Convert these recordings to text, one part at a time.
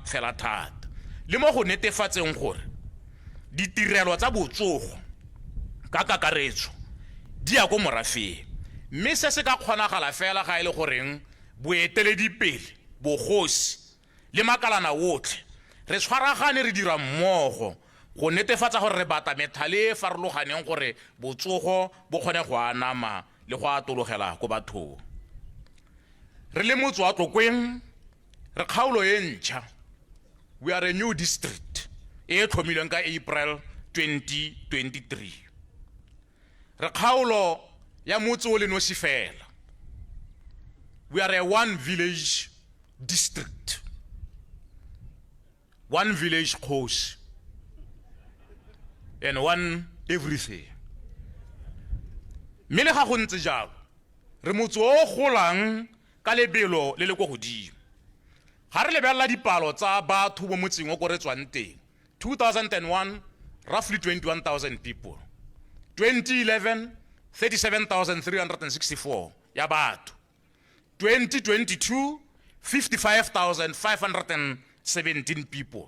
fela thata le mo go netefatseng gore ditirelo tsa botsogo ka kakaretso di ya go morafeng mme se se ka kgonagala fela ga ile goreng boeteledipele bogosi le makalana wotlhe re tshwaragane re dira mmogo go netefatsa gore re bata methale e farologaneng gore botsogo bo kgone go anama le go atologela go bathong re le motse wa Tlokweng re kgaolo e ntšha we are a new district e tlhomilweng ka April 2023 re kgaolo ya motse o le nosi fela we are a one village district one village kgosi and one everything mme le ga go ntse jalo re motse o golang ka lebelo le le go godimo ga re lebelela dipalo tsa batho mo motseng o go re tswang teng 2001 roughly 21,000 people 2011 37,364 ya batho 2022 55,517 people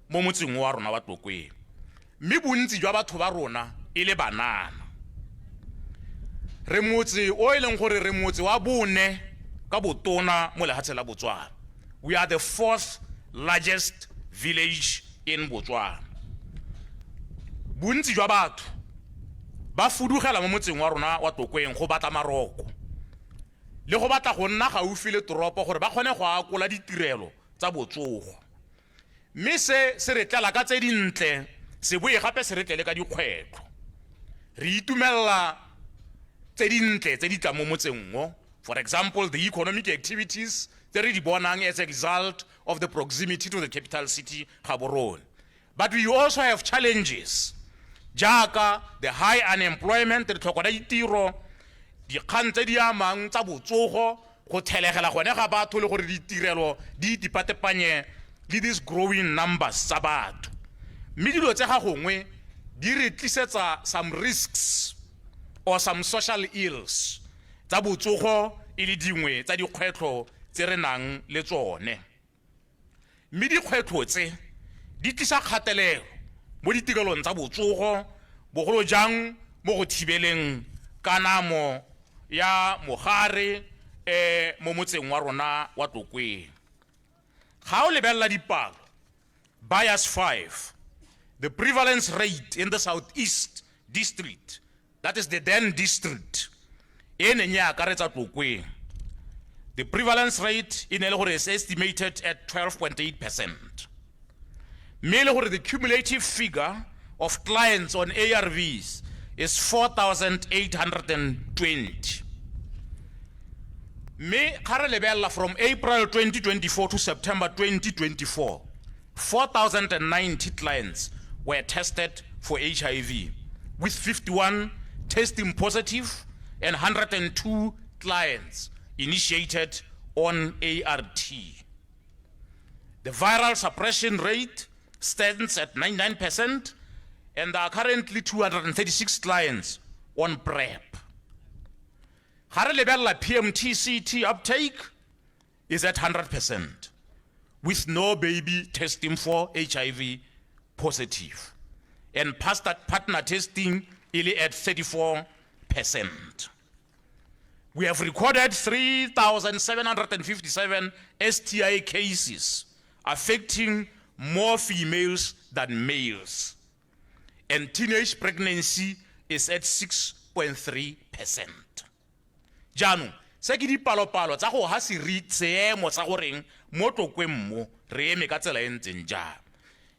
mo motseng wa rona wa Tlokweng mme bontsi jwa batho ba rona e le banana re motse o ileng gore re motse wa bone ka botona mo lehatshe la Botswana we are the fourth largest village in Botswana bontsi jwa batho ba fudugela mo motseng wa rona wa Tlokweng go batla maroko le go batla go nna gaufi le toropo gore ba kgone go akola ditirelo tsa botsogo mme se re tlela ka tse dintle se boe gape se re tlele ka dikgwetlo re itumella tse dintle tse di tla mo motseng mo for example the economic activities tse re di bonang as a result of the proximity to the capital city Gaborone but we also have challenges jaaka the high unemployment re tlhoko ditiro dikgang tse di amang tsa botsogo go thelegela gone ga batho le gore ditirelo di dipatepanye le these growing numbers tsa batho mme dilo tse ga gongwe di re tlisetsa some risks or some social ills tsa botsogo e le dingwe tsa dikgwetlo tse re nang le tsone mme dikgwetlo tse di tlisa kgatelelo mo ditirelong tsa botsogo bogolo jang mo go thibeleng kanamo ya mogare mo motseng wa rona wa Tlokweng ga o lebella dipalo bias 5 the prevalence rate in the southeast district that is the then district e neng ya akaretsa Tlokweng the prevalence rate in le gore is estimated at 12.8% mme le gore the cumulative figure of clients on ARVs is 4,820 mme ga re lebella from April 2024 to September 2024 4,090 clients were tested for HIV with 51 testing positive and 102 clients initiated on ART. The viral suppression rate stands at 99% and there are currently 236 clients on PrEP. Harelebella PMT-CT uptake is at 100% with no baby testing for HIV positive and partner testing is at 34%. We have recorded 3,757 STI cases affecting more females than males. And teenage pregnancy is at 6.3%. Jaanong se ke dipalopalo tsa go ha seemo tsa goreng mo Tlokweng mo re eme ka tsela e ntseng jang.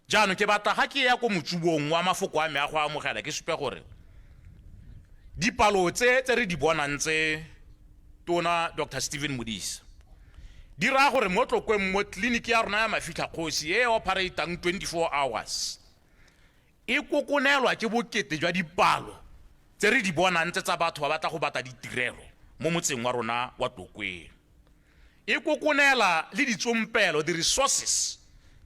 Jaanong ke batla ga ke ya go motsubong wa mafoko a me a go amogela ke supe gore dipalo tse re di bonang tse tona Dr. Stephen Modise di ra gore mo Tlokweng mo clinic ya rona ya Mafihla Kgosi e operatang 24 hours e kokonelwa ke bokete jwa dipalo tse re di bonang tsa batho ba batla go bata ditirelo mo motseng wa rona wa Tlokweng e kokonela le ditsompelo the resources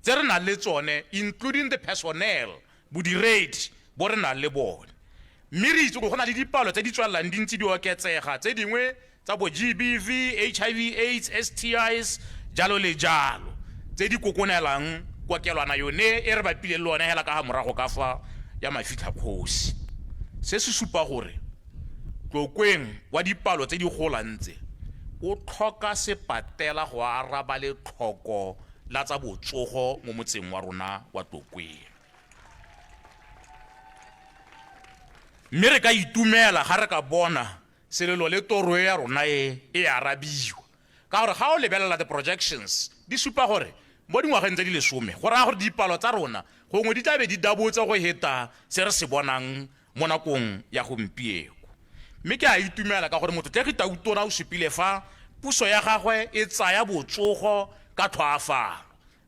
tse re nang le tsone including the personnel bodiredi bo re nang le bone mme re itse go na le dipalo tse di tswallang dintsi di oketsega tse dingwe tsa bo GBV HIV AIDS STIs jalo le jalo tse di kokonelang kokelwana yone e re bapile le one hela ka ha morago ka fa ya mafitla kgosi se se supa gore Tlokweng wa dipalo tse di golantse o tlhoka sepatela go araba le tlhoko la tsa botsogo mo motseng wa rona wa Tlokweng. Mme re ka itumela ga re ka bona selelo le toro ya rona e arabiwa ka gore ga o lebelela the projections di supa gore mo dingwageng tse di 10 go raya gore dipalo tsa rona gongwe di tlabe di dabotse go heta se re se bonang mo nakong ya gompieno. Mme ke a itumela ka gore motho tle ke tautona o supile fa puso ya gagwe e tsaya botsogo ka tlhoafalo.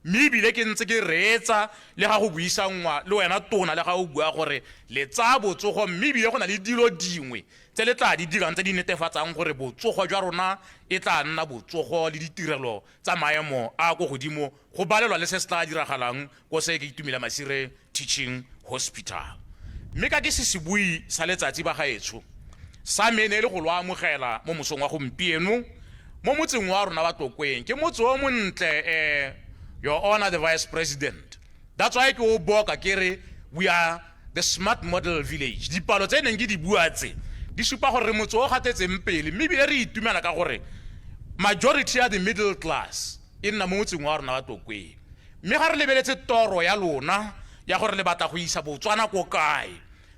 Mme ebile ke ntse ke reetsa le ga go buisanngwa le wena tona le ga o bua gore le tsaya botsogo mme ebile go na le dilo dingwe tse le tla di dirang tse di netefatsang gore botsogo jwa rona e tla nna botsogo le ditirelo tsa maemo a go godimo go balelwa le se se tla diragalang go se ke itumela Masire Teaching Hospital. Mme ka ke se bui sa letsatsi ba gaetsho sa mene le go lo amogela mo mosong wa gompieno mo motseng wa rona wa Tlokweng ke motse o montle Your Honor the Vice President. That's why ke o boka kere we are the smart model village. Dipalo tse neng ke di bua tse di supa gore re motse o gatetseng pele mme bile re itumela ka gore majority ya the middle class e nna mo motseng wa rona wa Tlokweng. Mme ga re lebeletse toro ya lona ya gore le batla go isa Botswana ko kae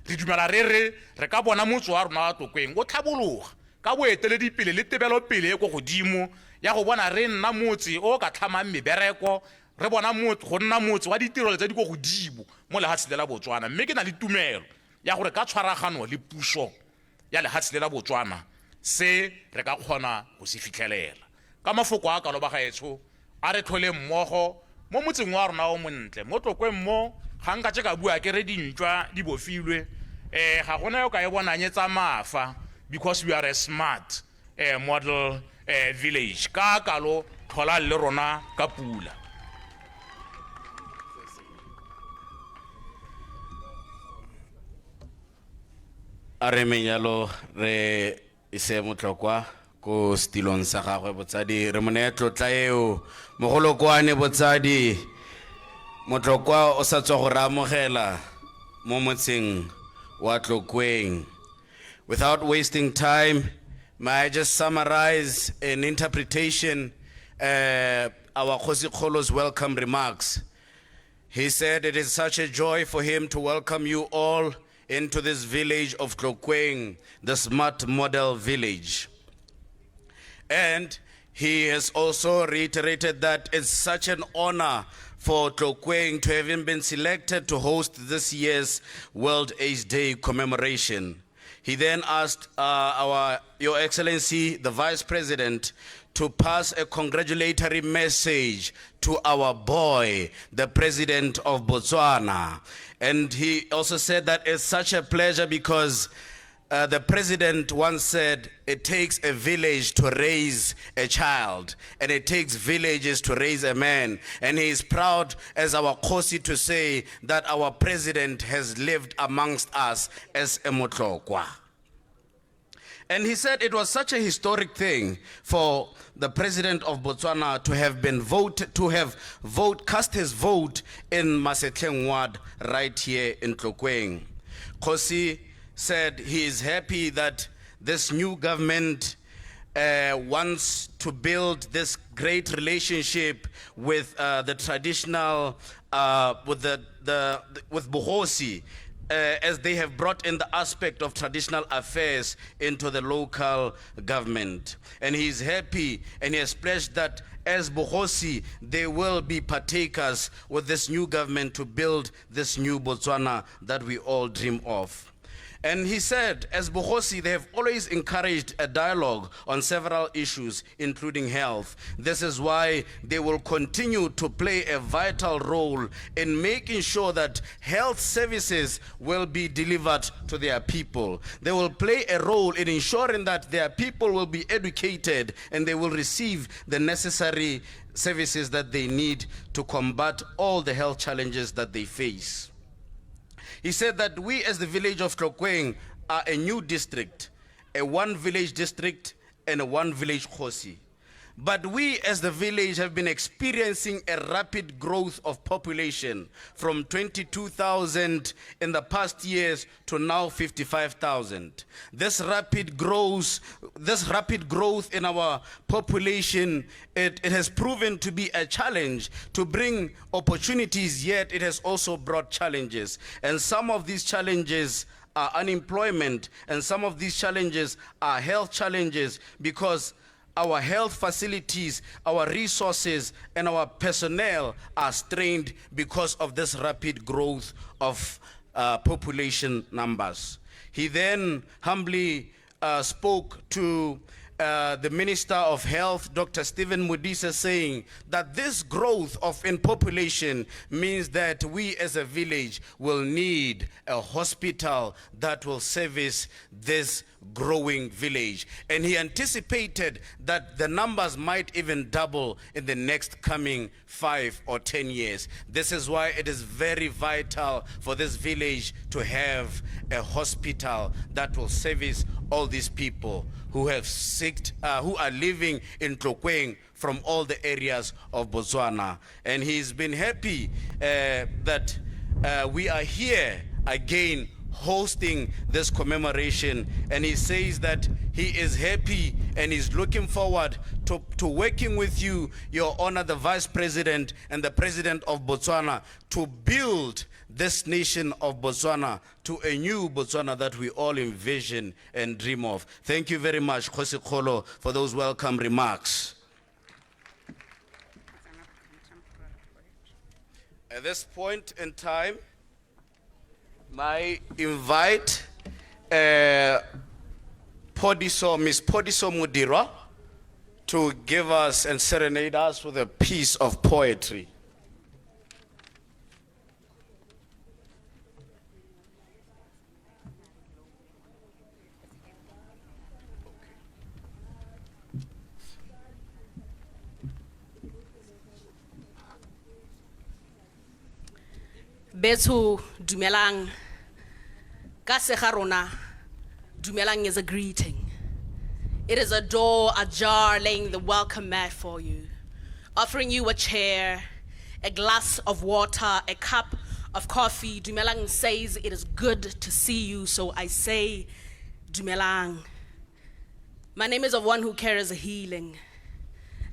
re dumela re ka bona motse wa rona wa Tlokweng o tlhabologa ka boeteledipele le tebelopele e go godimo ya go bona re nna motse o ka tlhamang mebereko re bona go nna motse wa ditirelo tse di go godimo mo lehatsheng la Botswana. Mme ke na le tumelo ya gore ka tshwaragano le puso ya lehatsheng la Botswana se re ka kgona go se fitlhelela ka mafoko a kalo ba gaetsho a re tlhole mmogo mo motseng wa rona o montle mo Tlokweng mo ga nka ka bua ke re dintšwa di bofilwe ga gona yo ka e bonanyetsa mafa because we are a smart model village ka kalo tlhola le rona ka pula. A re menyalo re ise motlokwa ko stilong sa gagwe botsadi re mone tlotla eo mogolokwane botsadi motlokwa o sa tswa go ramogela mo motseng wa Tlokweng. Without wasting time, may I just summarize an interpretation our Kgosi Kgolo's welcome remarks. He said it is such a joy for him to welcome you all into this village of Tlokweng, the smart model village. And he has also reiterated that it's such an honor for Tlokweng to have been selected to host this year's World AIDS Day commemoration. He then asked Your Excellency, the Vice President, to pass a congratulatory message to our boy, the President of Botswana. And he also said that it's such a pleasure because the president once said, it takes a village to raise a child, and it takes villages to raise a man. And he is proud as our Kgosi to say that our president has lived amongst us as a Motlokwa. And he said it was such a historic thing for the president of Botswana to have been cast his vote in Masetleng Ward right here in Tlokweng. Kgosi said he is happy that this new government wants to build this great relationship with the traditional, with Bohosi, as they have brought in the aspect of traditional affairs into the local government. And he is happy and he has pledged that as Bohosi, they will be partakers with this new government to build this new Botswana that we all dream of. And he said, as Bohosi, they have always encouraged a dialogue on several issues, including health. This is why they will continue to play a vital role in making sure that health services will be delivered to their people. They will play a role in ensuring that their people will be educated and they will receive the necessary services that they need to combat all the health challenges that they face. He said that we as the village of Tlokweng are a new district, a one village district and a one village Kgosi. But we as the village have been experiencing a rapid growth of population from 22,000 in the past years to now 55,000. This rapid growth in our population, it has proven to be a challenge to bring opportunities, yet it has also brought challenges. And some of these challenges are unemployment, and some of these challenges are health challenges, because our health facilities, our resources, and our personnel are strained because of this rapid growth of population numbers. He then humbly spoke to the Minister of Health, Dr. Stephen Modise, saying that this growth in population means that we as a village will need a hospital that will service this growing village. And he anticipated that the numbers might even double in the next coming 5 or 10 years. This is why it is very vital for this village to have a hospital that will service all these people who are living in Tlokweng from all the areas of Botswana. And he's been happy that we are here again hosting this commemoration, and he says that he is happy and he's looking forward to working with you, Your Honor, the Vice President and the President of Botswana, to build this nation of Botswana to a new Botswana that we all envision and dream of. Thank you very much, Khosi Kholo, for those welcome remarks. At this point in time, I invite Miss Podiso Mudira to give us and serenade us with a piece of poetry. Betu dumelang, ka segarona, dumelang is a greeting. It is a door ajar, laying the welcome mat for you, offering you a chair, a glass of water, a cup of coffee. Dumelang says it is good to see you, so I say dumelang. My name is of one who carries a healing,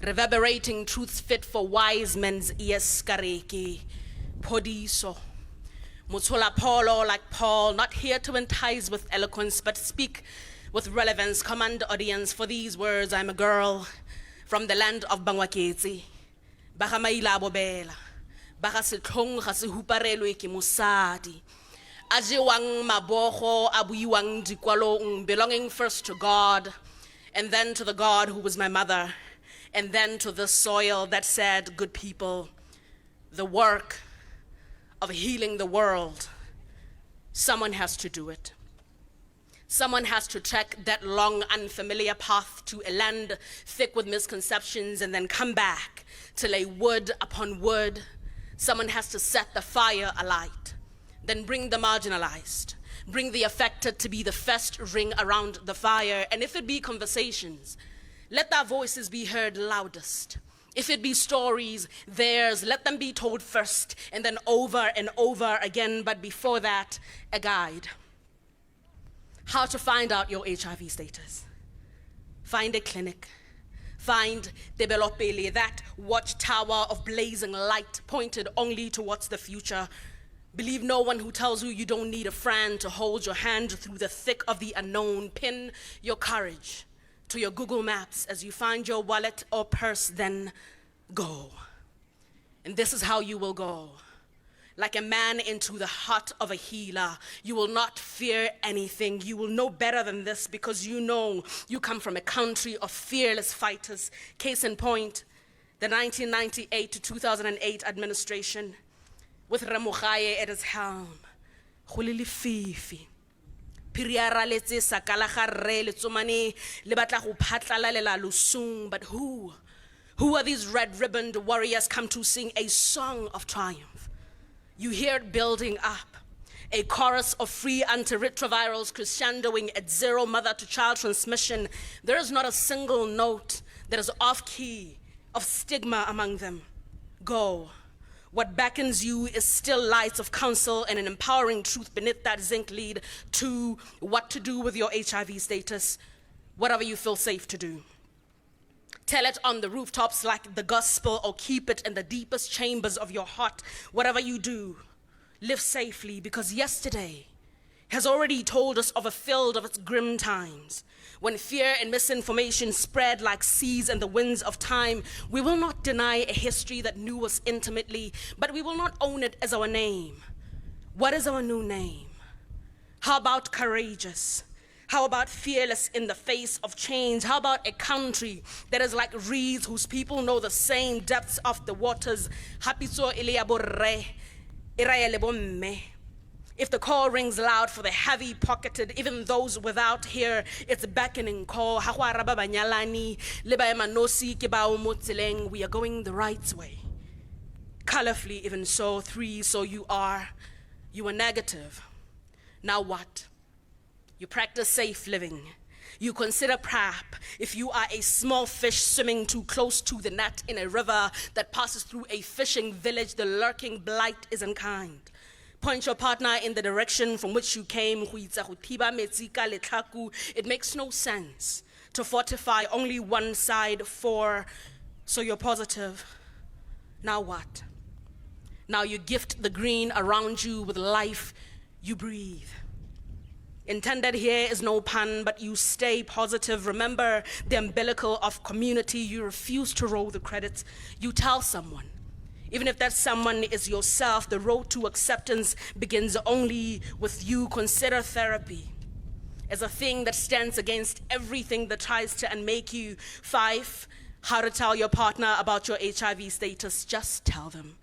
reverberating truths fit for wise men's ears. Kareke, Podiso. Mutula Polo, like Paul, not here to entice with eloquence, but speak with relevance. Command audience for these words. I'm a girl from the land of Bangwaketsi. Baka mailabo bela. Baka setlhong ga se huparelwe ke mosadi. Ajewang mabogo, abuiwang dikwalong, belonging first to God, and then to the God who was my mother, and then to the soil that said, good people, the work of healing the world, someone has to do it. Someone has to trek that long, unfamiliar path to a land thick with misconceptions and then come back to lay wood upon wood. Someone has to set the fire alight, then bring the marginalized, bring the affected to be the first ring around the fire. And if it be conversations, let their voices be heard loudest. If it be stories, theirs, let them be told first and then over and over again. But before that, a guide. How to find out your HIV status. Find a clinic. Find Debelopele, that watchtower of blazing light pointed only towards the future. Believe no one who tells you you don't need a friend to hold your hand through the thick of the unknown. Pin your courage to your Google Maps as you find your wallet or purse, then go. And this is how you will go. Like a man into the heart of a healer. You will not fear anything. You will know better than this because you know you come from a country of fearless fighters. Case in point, the 1998 to 2008 administration with Remogaye at its helm. Khulili fifi. Piriara letse sakala garre le tsomane le batla go phatlalalela lusung. But who are these red-ribboned warriors come to sing a song of triumph? You hear it building up, a chorus of free antiretrovirals crescendoing at zero mother-to-child transmission. There is not a single note that is off key, of stigma among them. Go. What beckons you is still lights of counsel and an empowering truth beneath that zinc lead to what to do with your HIV status, whatever you feel safe to do. Tell it on the rooftops like the gospel, or keep it in the deepest chambers of your heart. Whatever you do, live safely, because yesterday has already told us of a field of its grim times. When fear and misinformation spread like seas in the winds of time, we will not deny a history that knew us intimately, but we will not own it as our name. What is our new name? How about courageous? How about fearless in the face of change? How about a country that is like reeds whose people know the same depths of the waters? Hapiso ilia borre, iraya lebo mme. If the call rings loud for the heavy-pocketed, even those without here, it's a beckoning call. We are going the right way. Colorfully, even so, 3, so you are negative. Now what? You practice safe living. You consider PrEP if you are a small fish swimming too close to the net in a river that passes through a fishing village. The lurking blight is unkind. Point your partner in the direction from which you came. It makes no sense to fortify only one side so you're positive. Now what? Now you gift the green around you with life you breathe. Intended here is no pun, but you stay positive. Remember the umbilical of community. You refuse to roll the credits. You tell someone. Even if that someone is yourself, the road to acceptance begins only with you. Consider therapy as a thing that stands against everything that tries to unmake you. 5, how to tell your partner about your HIV status. Just tell them.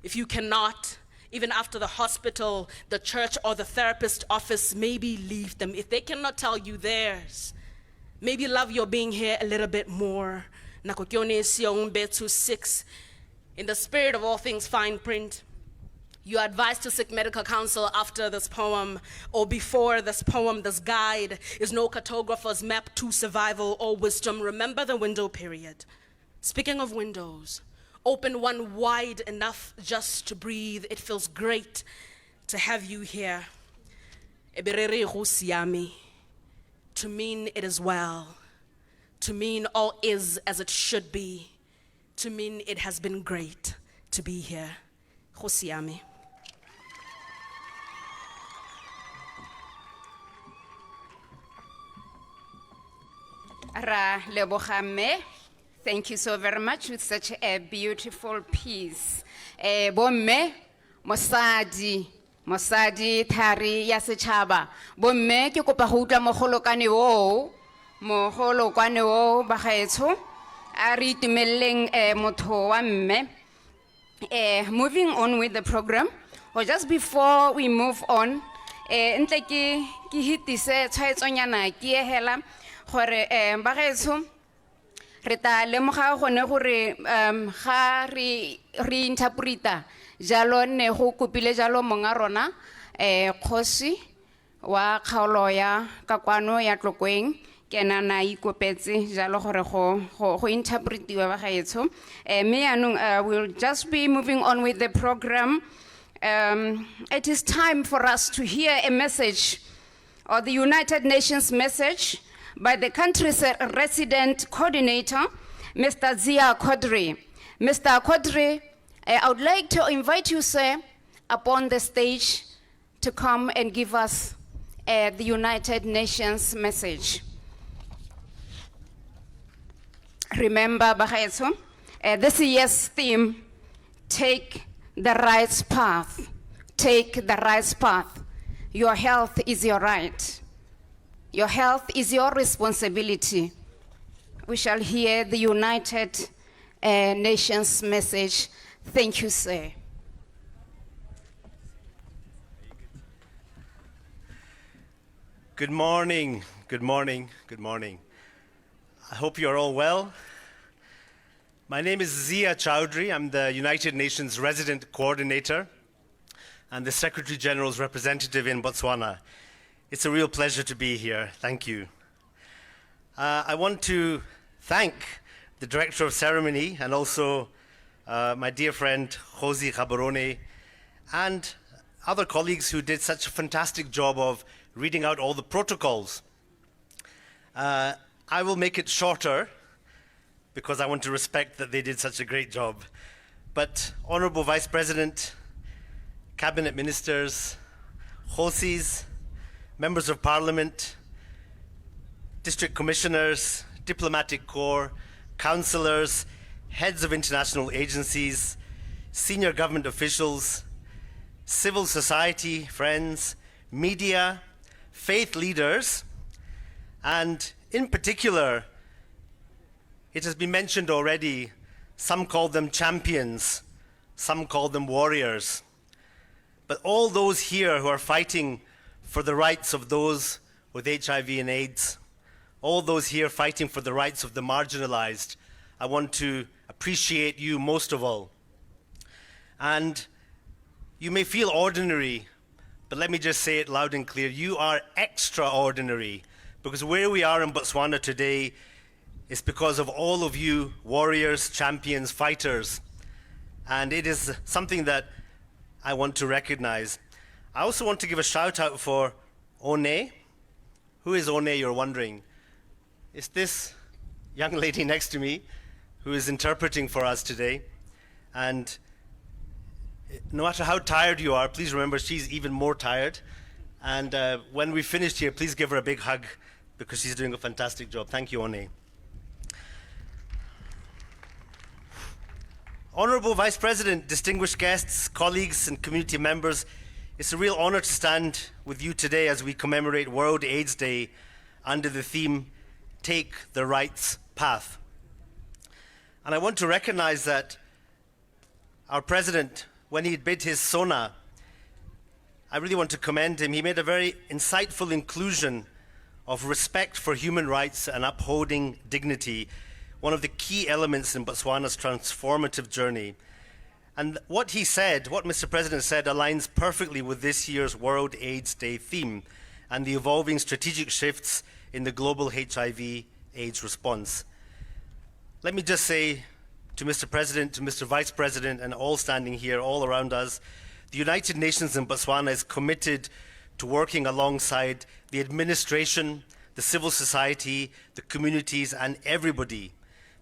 If you cannot, even after the hospital, the church, or the therapist office, maybe leave them. If they cannot tell you theirs, maybe love your being here a little bit more. Nakokione siong betu 6. In the spirit of all things fine print, you are advised to seek medical counsel after this poem or before this poem. This guide is no cartographer's map to survival or wisdom. Remember the window period. Speaking of windows, open one wide enough just to breathe. It feels great to have you here. To mean it is well, to mean all is as it should be, to mean it has been great to be here. Khosiami. Ra lebogamme. Thank you so very much with such a beautiful piece. Bomme, mosadi thari ya setšhaba. Bomme ke kopa go utlwa mogolokwane wo ba gaetsho. A re itumeleng motho wa mme. Moving on with the program, or just before we move on, ntle ke hitise tshwaetsonyana ke hela gore ba gaetsho re ta lemoga gone gore ga re interpreta jalo ne go kopile jalo monga rona kgosi wa kgaolo ya kakwano ya Tlokweng kena na ikopetse jalo gore go interpretiwa ba gaetsho me anong we'll just be moving on with the program. It is time for us to hear a message, or the United Nations message, by the country's resident coordinator, Mr. Zia Kodri. Mr. Kodri, I would like to invite you, sir, upon the stage to come and give us the United Nations message. Remember, Bagaetso, this year's theme, take the right path. Take the right path. Your health is your right. Your health is your responsibility. We shall hear the United Nations message. Thank you, sir. Good morning, good morning, good morning. I hope you're all well. My name is Zia Chowdhury. I'm the United Nations Resident Coordinator and the Secretary General's representative in Botswana. It's a real pleasure to be here. Thank you. I want to thank the director of ceremony, and also my dear friend Josie Gaborone, and other colleagues who did such a fantastic job of reading out all the protocols. I will make it shorter because I want to respect that they did such a great job. But Honorable Vice President, Cabinet Ministers, Josies, Members of Parliament, District Commissioners, Diplomatic Corps, Councillors, Heads of international agencies, senior government officials, civil society friends, media, faith leaders, and in particular, it has been mentioned already, some call them champions, some call them warriors. But all those here who are fighting for the rights of those with HIV and AIDS, all those here fighting for the rights of the marginalized, I want to appreciate you most of all. And you may feel ordinary, but let me just say it loud and clear. You are extraordinary, because where we are in Botswana today is because of all of you warriors, champions, fighters. And it is something that I want to recognize. I also want to give a shout out for One. Who is One, you're wondering? It's this young lady next to me who is interpreting for us today. And no matter how tired you are, please remember she's even more tired. And when we finished here, please give her a big hug because she's doing a fantastic job. Thank you, One. Honorable Vice President, distinguished guests, colleagues, and community members, it's a real honor to stand with you today as we commemorate World AIDS Day under the theme, Take the Rights Path. And I want to recognize that our president, when he bid his SONA, I really want to commend him. He made a very insightful inclusion of respect for human rights and upholding dignity, one of the key elements in Botswana's transformative journey. And what he said, what Mr. President said, aligns perfectly with this year's World AIDS Day theme and the evolving strategic shifts in the global HIV/AIDS response. Let me just say to Mr. President, to Mr. Vice President, and all standing here, all around us, the United Nations in Botswana is committed to working alongside the administration, the civil society, the communities, and everybody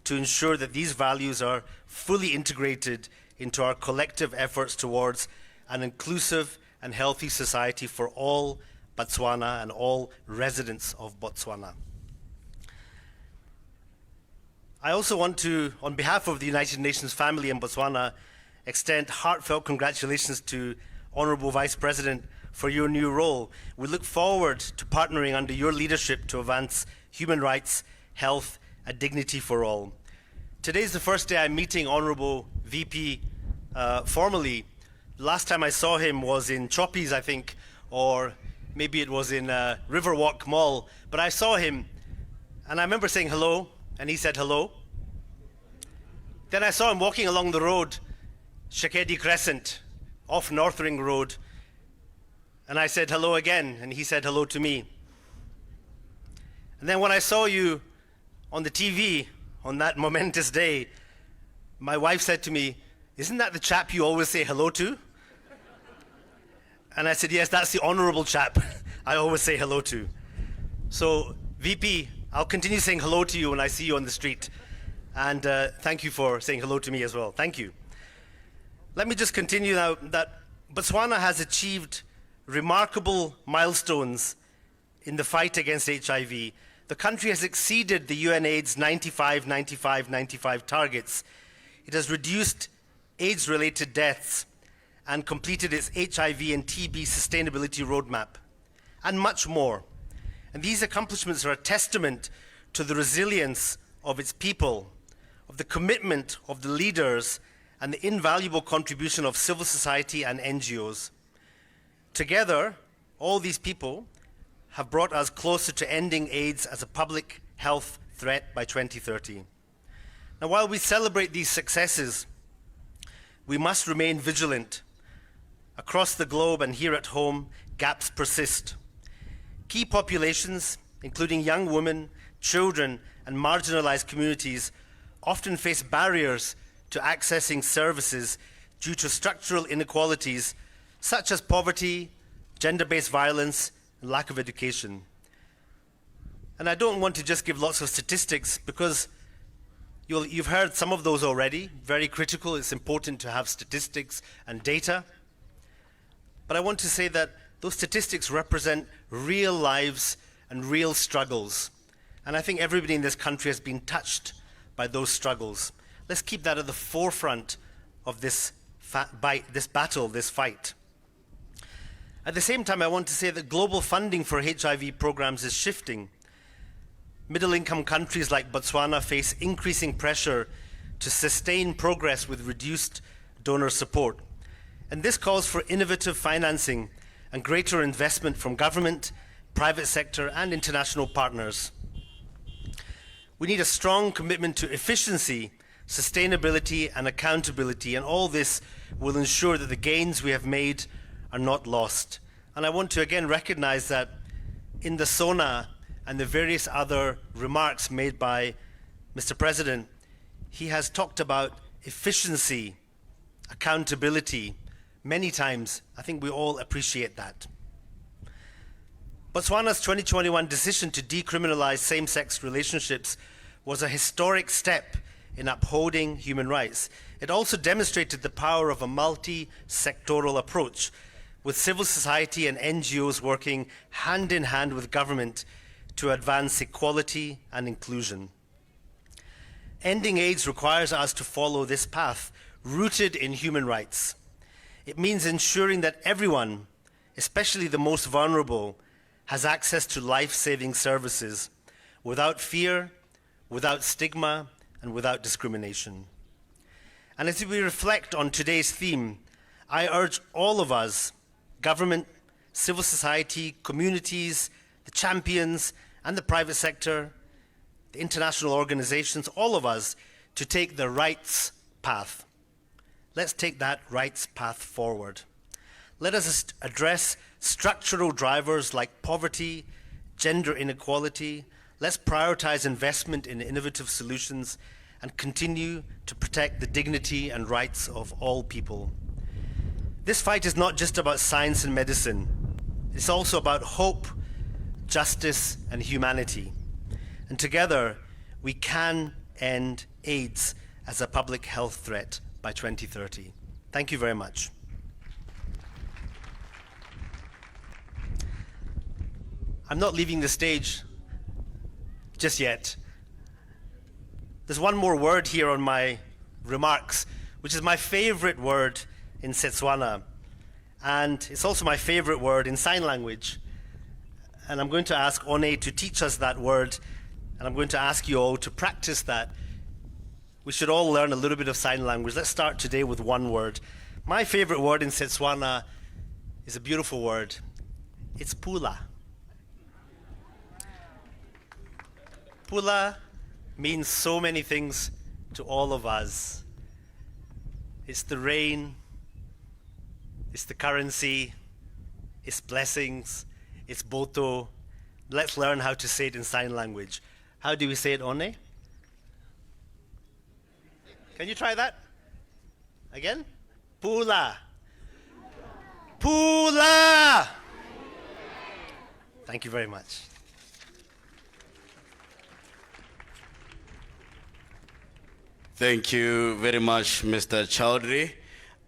to ensure that these values are fully integrated into our collective efforts towards an inclusive and healthy society for all Botswana and all residents of Botswana. I also want to, on behalf of the United Nations family in Botswana, extend heartfelt congratulations to Honorable Vice President for your new role. We look forward to partnering under your leadership to advance human rights, health, and dignity for all. Today is the first day I'm meeting Honorable VP formally. Last time I saw him was in Choppies, I think, or maybe it was in Riverwalk Mall. But I saw him, and I remember saying hello, and he said hello. Then I saw him walking along the road, Shakedi Crescent, off Northring Road, and I said hello again, and he said hello to me. And then when I saw you on the TV on that momentous day, my wife said to me, "Isn't that the chap you always say hello to?" And I said, "Yes, that's the honorable chap I always say hello to." So, VP, I'll continue saying hello to you when I see you on the street. And thank you for saying hello to me as well. Thank you. Let me just continue now that Botswana has achieved remarkable milestones in the fight against HIV. The country has exceeded the UNAIDS 95-95-95 targets. It has reduced AIDS-related deaths and completed its HIV and TB sustainability roadmap, and much more. And these accomplishments are a testament to the resilience of its people, of the commitment of the leaders, and the invaluable contribution of civil society and NGOs. Together, all these people have brought us closer to ending AIDS as a public health threat by 2030. Now, while we celebrate these successes, we must remain vigilant. Across the globe and here at home, gaps persist. Key populations, including young women, children, and marginalized communities, often face barriers to accessing services due to structural inequalities such as poverty, gender-based violence, and lack of education. And I don't want to just give lots of statistics because you've heard some of those already, very critical. It's important to have statistics and data. But I want to say that those statistics represent real lives and real struggles. And I think everybody in this country has been touched by those struggles. Let's keep that at the forefront of this battle, this fight. At the same time, I want to say that global funding for HIV programs is shifting. Middle-income countries like Botswana face increasing pressure to sustain progress with reduced donor support. And this calls for innovative financing and greater investment from government, private sector, and international partners. We need a strong commitment to efficiency, sustainability, and accountability, and all this will ensure that the gains we have made are not lost. And I want to again recognize that in the SONA and the various other remarks made by Mr. President, he has talked about efficiency, accountability many times. I think we all appreciate that. Botswana's 2021 decision to decriminalize same-sex relationships was a historic step in upholding human rights. It also demonstrated the power of a multi-sectoral approach, with civil society and NGOs working hand in hand with government to advance equality and inclusion. Ending AIDS requires us to follow this path, rooted in human rights. It means ensuring that everyone, especially the most vulnerable, has access to life-saving services without fear, without stigma, and without discrimination. And as we reflect on today's theme, I urge all of us, government, civil society, communities, the champions, and the private sector, the international organizations, all of us, to take the rights path. Let's take that rights path forward. Let us address structural drivers like poverty, gender inequality. Let's prioritize investment in innovative solutions and continue to protect the dignity and rights of all people. This fight is not just about science and medicine. It's also about hope, justice, and humanity. And together, we can end AIDS as a public health threat by 2030. Thank you very much. I'm not leaving the stage just yet. There's one more word here on my remarks, which is my favorite word in Setswana, and it's also my favorite word in sign language. And I'm going to ask One to teach us that word, and I'm going to ask you all to practice that. We should all learn a little bit of sign language. Let's start today with one word. My favorite word in Setswana is a beautiful word. It's pula. Pula means so many things to all of us. It's the rain, it's the currency, it's blessings, it's boto. Let's learn how to say it in sign language. How do we say it, One? Can you try that? Again? Pula. Pula! Thank you very much. Thank you very much, Mr. Chowdhury.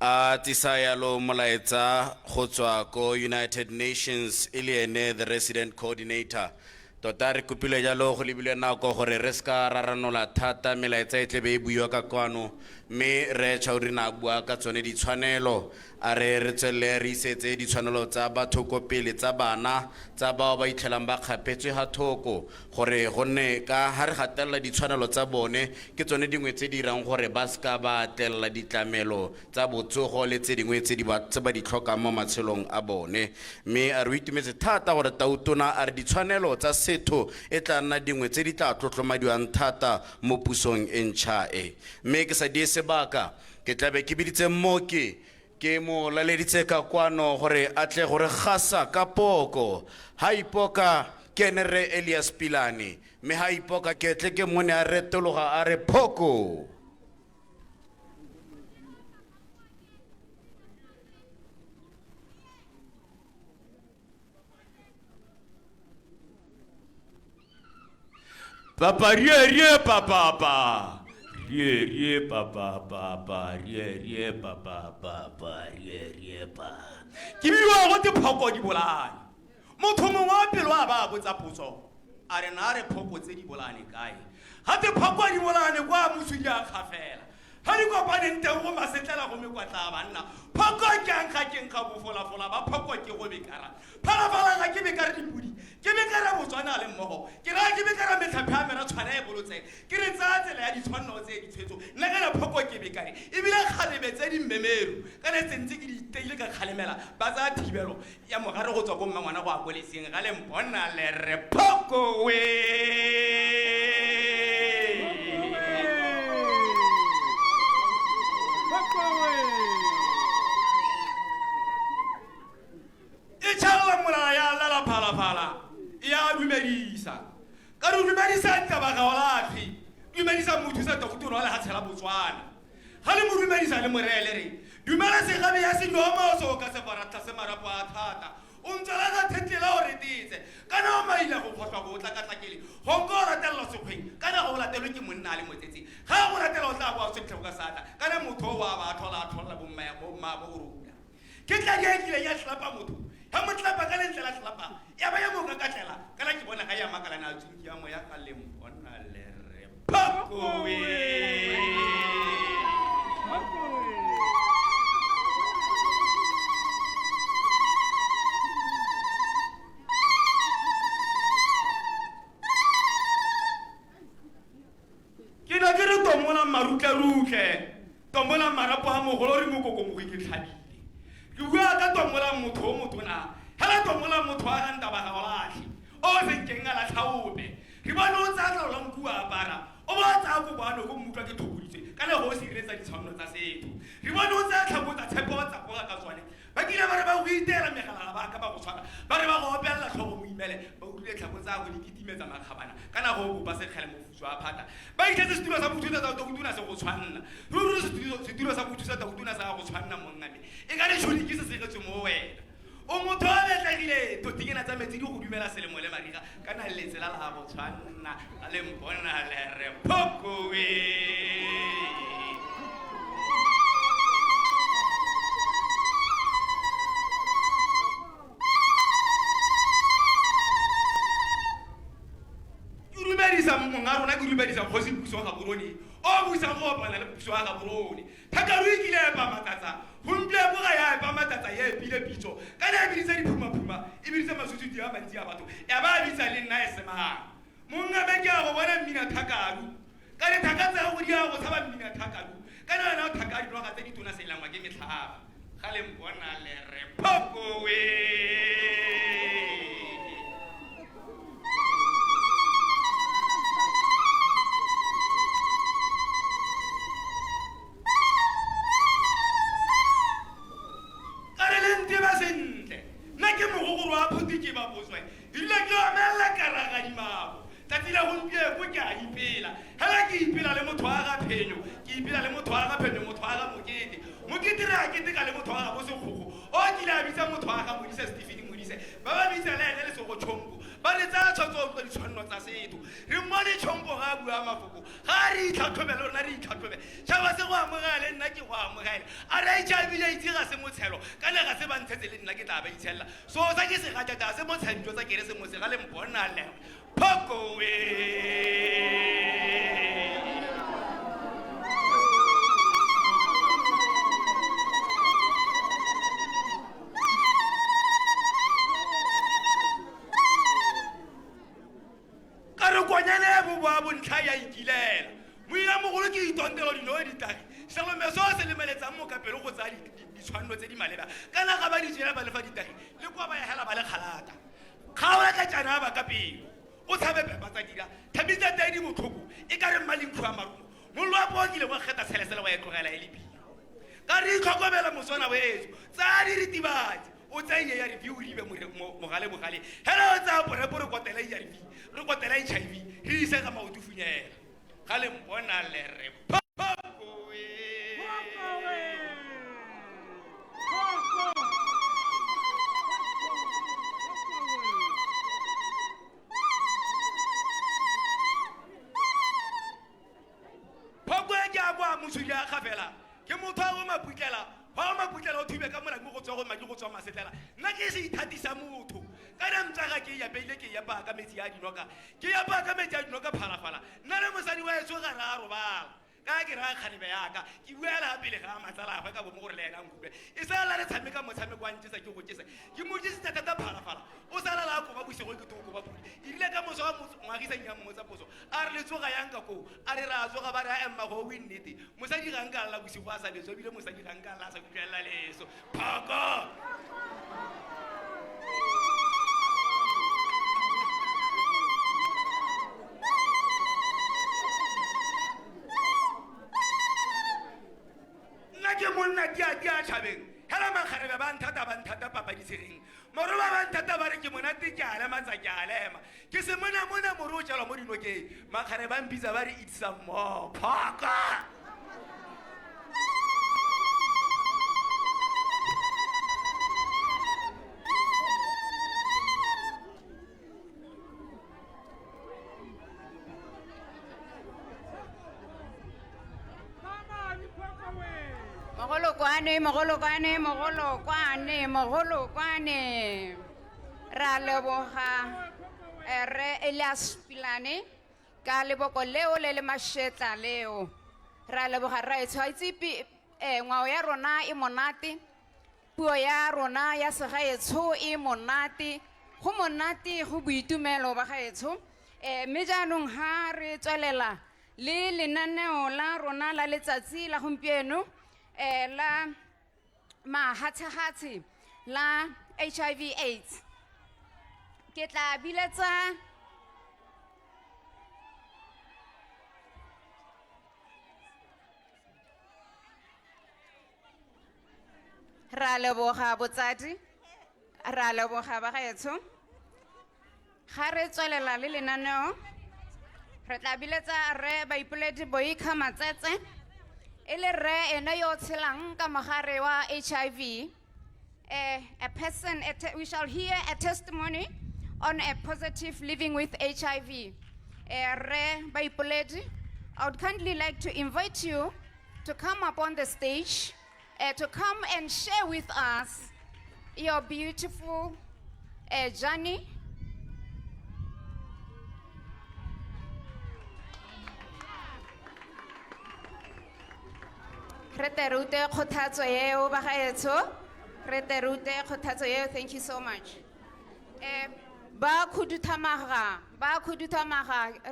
Tisayalo Molaita Khotswa ko United Nations Iliene, the resident coordinator. Totari kupile jalo go libile nako gore re ska raranola thata melaetsa e tlebe e buiwa ka kwano me re Chowdhury na bua ka tsone ditshwanelo a re tswele re isetse ditshwanelo tsa batho ko pele tsa bana tsa bao ba itlhelang ba kgapetswe ha thoko gore gonne ka ha re gatella ditshwanelo tsa bone ke tsone dingwe tse di dirang gore ba ska ba tella ditlamelo tsa botsogo le tse dingwe tse ba di tlhoka mo matshelong a bone me a re itumetse thata gore tautona a re ditshwanelo tsa setho e tla nna dingwe tse di tla tlotlomadiwang thata mo pusong e ntšha e me ke sa die sebaka ke tlabe ke biditse mmoke ke mo laleditse ka kwano gore a tle gore gasa ka poko ha ipoka ke kene re Elias Pilani me ha ipoka ketle ke mone a retologa a re phoko. Papa rie papa. Rie papa rie papa rie pa. Ke biwa go te phoko di bolane. Motho mongwe wa pelo a ba botsa potso. A re na re phoko tse di bolane kae? Ha te phoko di bolane kwa musudi a khafela. Ha di kopane nteng go masetlela go mekwatla banna. Phoko ke ang ga ke nka bofola ba phoko ke go bekara. Phala ga ke bekara dipudi. Ke bekara Botswana le mmogo. Ke ra ke bekara metlhaphe a mera tshwana e bolotse. Ke re tsa tsela ya ditshwanno tse di tshwetso. Nna ka phoko ke bekare. E bile kgalebe tse di mmemeru. Ka ne tsentse ke di teile ka kgalemela. Ba tsa thibelo ya mogare go tswa go mmangwana go a kweleseng ga le mpona le re phoko we. Ya dumedisa ka re dumedisa Ndaba Gaolathe dumedisa motho sa tokotoro wa le hatshela Botswana ga le mo dumedisa le morele re dumela se gabe ya senomo so ka se baratla se marapo a thata o ntsela ga thetlela o retitse kana o maila go khotlwa go tla ka tlakele go go ratella sekgweng kana go latelwe ke monna le motsetse ga go ratela o tla go se tlhoka sata kana motho wa ba thola bo mma bo ruta ke tla ke ile ya tlapa motho ha motlapa ka le ntlela tlapa ya ba ya mo ka tlela kana ke bona ga ya makala na tsinki ya mo ya ka le mpona le re phoko we ke na ke re tomola marutlarutlhe tomola marapo a mogolo re mokoko mo ke tlhabile ke bua ka tomola motho o motona hala tomola motho a ga Ndaba Gaolathe o se nkeng a la tlhaope re bona o tsa tla la nkua apara o ba tsa go bana go mutwa ke thoboditse ka le go sireletsa ditshwanno tsa setho re bona o tsa tlhabotsa tshepo tsa go ka tswane ba kile ba re ba go itela megala ba ka ba go tshwana ba re ba go opella tlhogo mo imele ba o rile tlhabotsa go dikitimetsa makgabana kana go bopa se khale mo futso a phata ba itse se tiro sa bothuta tsa tokutuna se go tshwanna ruru se tiro sa bothuta tsa tokutuna sa go tshwanna mo ngame e ka le tshodi ke se segetse mo wena o motho a betlagile totikena tsa metsi di go dumela selemo le mariga kana le tsela la go tshwanna a le mpona le re phoko we dumedisa monga rona ke dumedisa kgosi puso ga borone o busa go opana le puso ga borone thakaru e kile e pamatatsa gomple go ga ya e pamatatsa ya e pile pitso ka na e bitsa diphuma e bitsa masutu di a mantsi a batho ya ba bitsa le nna e semang monga be ke a go bona mmina thakaru ka re thakatsa go dia go tshaba mmina thakaru ka na na thakari no ga tse di tona se langwa ke metlhaba ga le mpona le re phoko we so sa ke se ga tata se mo tshantlo tsa kere se mo se ga le mpona le phoko we ka re kwanyane bo ba bontlha ya ikilela mo ya mogolo ke itontelo dino di tagi selome so se lemeletsang mo kapelo go tsa ditshwanno tse di maleba kana ga ba di jela ba lefa ditagi le kwa ba ya hela ba le kgalata kgaola ka jana ba ka pelo o tshabe ba tsa dira thabitsa tse di botlhoko e ka re mmalinkhu a marumo mollo a boakile wa kgeta selesele wa e tlogela e le pilo ka re itlhokomela moswana weso tsa di ritibatsi o o tseye ya review o ribe mogale hela o tsaya porepo re kotela ya review re kotela HIV re ise ga maoto funyela ga le mpona le re Musuya Kavela, Kemuta Mapukela, Pamapukela, Tibeka, Mugo, Magugo, Masetela, Nakisi Tatisamutu, Kadam Zagaki, Yabeleki, Yabaka, Metia, Noka, Kiabaka, Metia, Noka, Palafala, none of us anywhere, so that Kagira Hanibeaka, you will have been a Matala, more land. It's all a time become a time one just like you would just say. You must just at the Palafala. Osala, we should go to Kuba. Illegamos, Marisa Yamosaposo, Arlesuga Yankaku, Arira Zogabara and Maho Winity, Musaki Rangala, which was at the Soviet Musaki Rangala, so Paco. Dia chaving. Helama Haraban Tata Papa is sitting. Moravan Tata Barakimonati Jalama Zajalema. Kisimuna Muna Murucha Morinoke. Makaraban Pizavari eat some more. Paka. Mogolokwane. Ra leboga re Elias Pilane ka leboko leo le le mashetla leo. Ra leboga ra etswaitse ngwao ya rona e monate. Puo ya rona ya segaetsho e monate. Go monate go boitumelo ba gaetsho. Mme jaanong ha re tswelela le lenaneo la rona la letsatsi la gompieno la mahathehate la HIV AIDS. Ke tla biletsa ra leboga botsadi ra leboga ba gaetsho. Ga re tswelela le lenaneo re tla biletsa re baipoledi Boika Matsetse ele re ena yo tshelang ka mogare wa HIV. A person, we shall hear a testimony on a positive living with HIV. Re baipoledi, I would kindly like to invite you to come up on the stage to come and share with us your beautiful journey. Thank you so much. Ba khudutamaga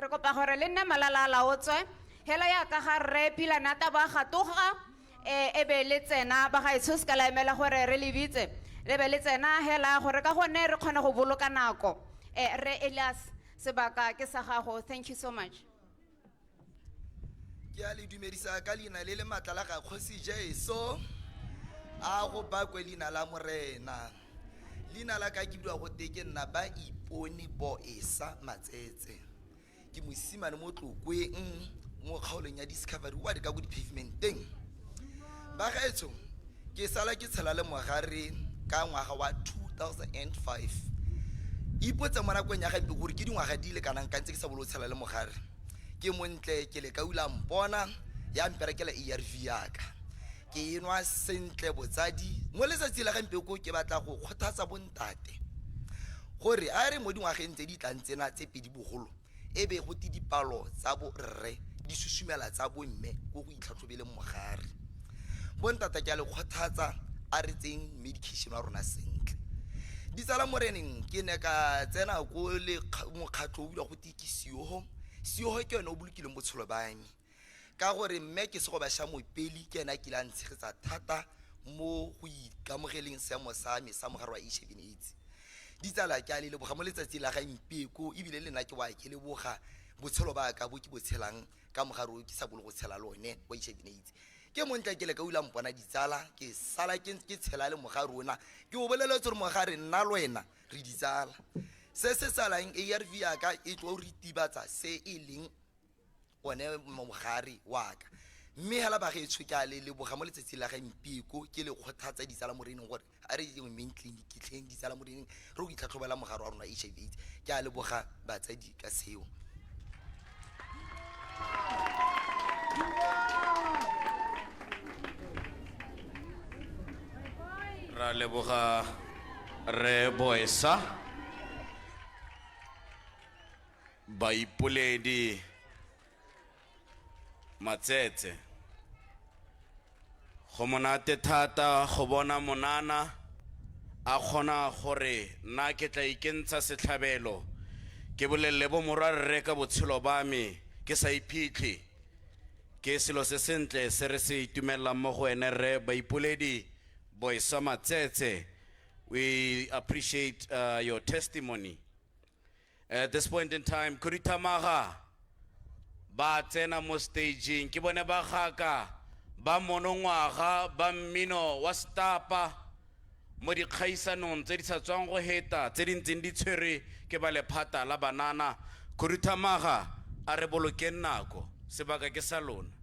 re kopa gore le nna malala la otswe hela ya ka ga re pila nata ba ga toga e be le tsena ba ga itse ska la emela gore re lebitse le be le tsena hela gore ka gone re khona go boloka nako re Elias sebaka ke sa gago. Thank you so much. Ke le dumedisa ka leina le matla la ga Kgosi Jesu a go ba kwelina la morena leina la ka ke bua go teke nna ba ipone bo esa Matsetse ke mosimane mo tlokweng mo kgaolong ya Discovery wa di ka go di pavementeng ba gaetso ke sala ke tshela le mogare ka ngwaga wa 2005 ipotsa mona kwenya ga mpe gore ke dingwaga di le kanang ka ntse ke sa bolo tshela le mogare ke montle ke le ka ula mpona ya mperekela ARV yaka ke enwa sentle botsadi mo letsatsi la gampe ko ke batla go kgothatsa bontate gore a re mo dingwageng tse di tlantsena tse pedi bogolo ebe go ti dipalo tsa bo rre di susumela tsa bo mme go go itlhatlhobele mogare bontate ke a le kgothatsa a re tseng medication wa rona sentle di tsala moreneng ke ne ka tsena go le mokgatlo o bula go tikisiyo siyo ke yone o bolokileng botshelo bang ka gore mme ke se go ba sha mopeli ke ena ke la ntshegetsa thata mo go ikamogeleng seemo sa me sa mogare wa HIV and AIDS di tsala ke a le leboga mo letsatsi la ga impeko ebile le nna ke wa ke leboga botshelo ba ka bo ke botshelang ka mogare o ke sa bolo go tshela lone wa HIV and AIDS ke montla ke le ka ula mpona ditsala ke sala ke tshela le moga rona ke o bolela gore moga re nna le wena re ditsala se se salang ARV ya ka e tlo re tibatsa se e leng one mogare wa ka mme hela ba ge tsho ke a le boga mo letsatsi la ga mpiko ke le kgothatsa ditsala mo reneng gore a re di main clinic ke tleng ditsala mo reneng re go itlhatlhobela mogare wa rona HIV AIDS ke a le boga batsadi ka seo ra leboga re boesa baipoledi matsetse go monate thata go bona monana a kgona gore nna ke tla ikentsha setlhabelo ke bolelele bo morwarre ka botshelo ba me ke sa iphitlhe ke selo se sentle se re se itumelela mo go ene re baipoledi boesa matsetse. We appreciate your testimony. At this point in time, Kuritamaga ba tsena mo staging ke bone ba gaka ba monongwaga ba mmino wa stapa mo dikgaisanong tse di sa tswang go heta tse di ntseng di tshwere ke ba lephata la banana. Kuritamaga a re bolokeng nako sebaka ke sa lona.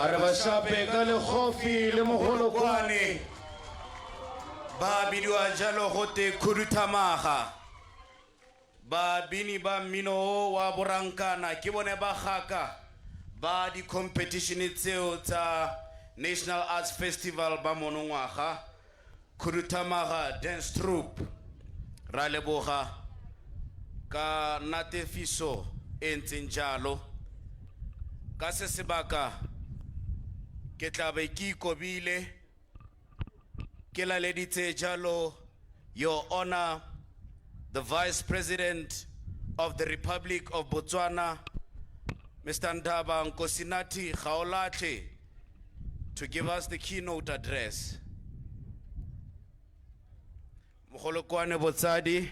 Are ba shape ka le khofi le mogolokwane. Ba bidiwa jalo gote khuduthamaga. Ba bini ba mmino wa borankana ke bone ba gaka ba di competition tseo tsa National Arts Festival ba monongwaga khuduthamaga dance troupe ra leboga ka natefiso e ntseng jalo ka se sebaka ke tla be ke ikobile ke laleditse jalo Your Honor the Vice President of the Republic of Botswana, Mr. Ndaba Gaolathe, to give us the keynote address. Mogolokwane Botsadi,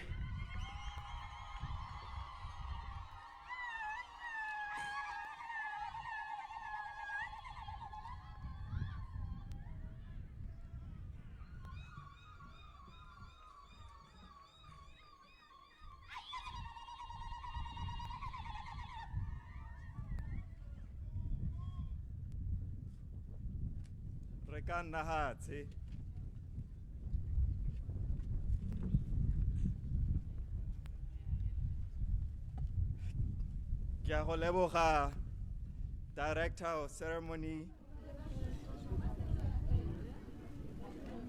Nahatse. Kia go leboga, Director of Ceremony,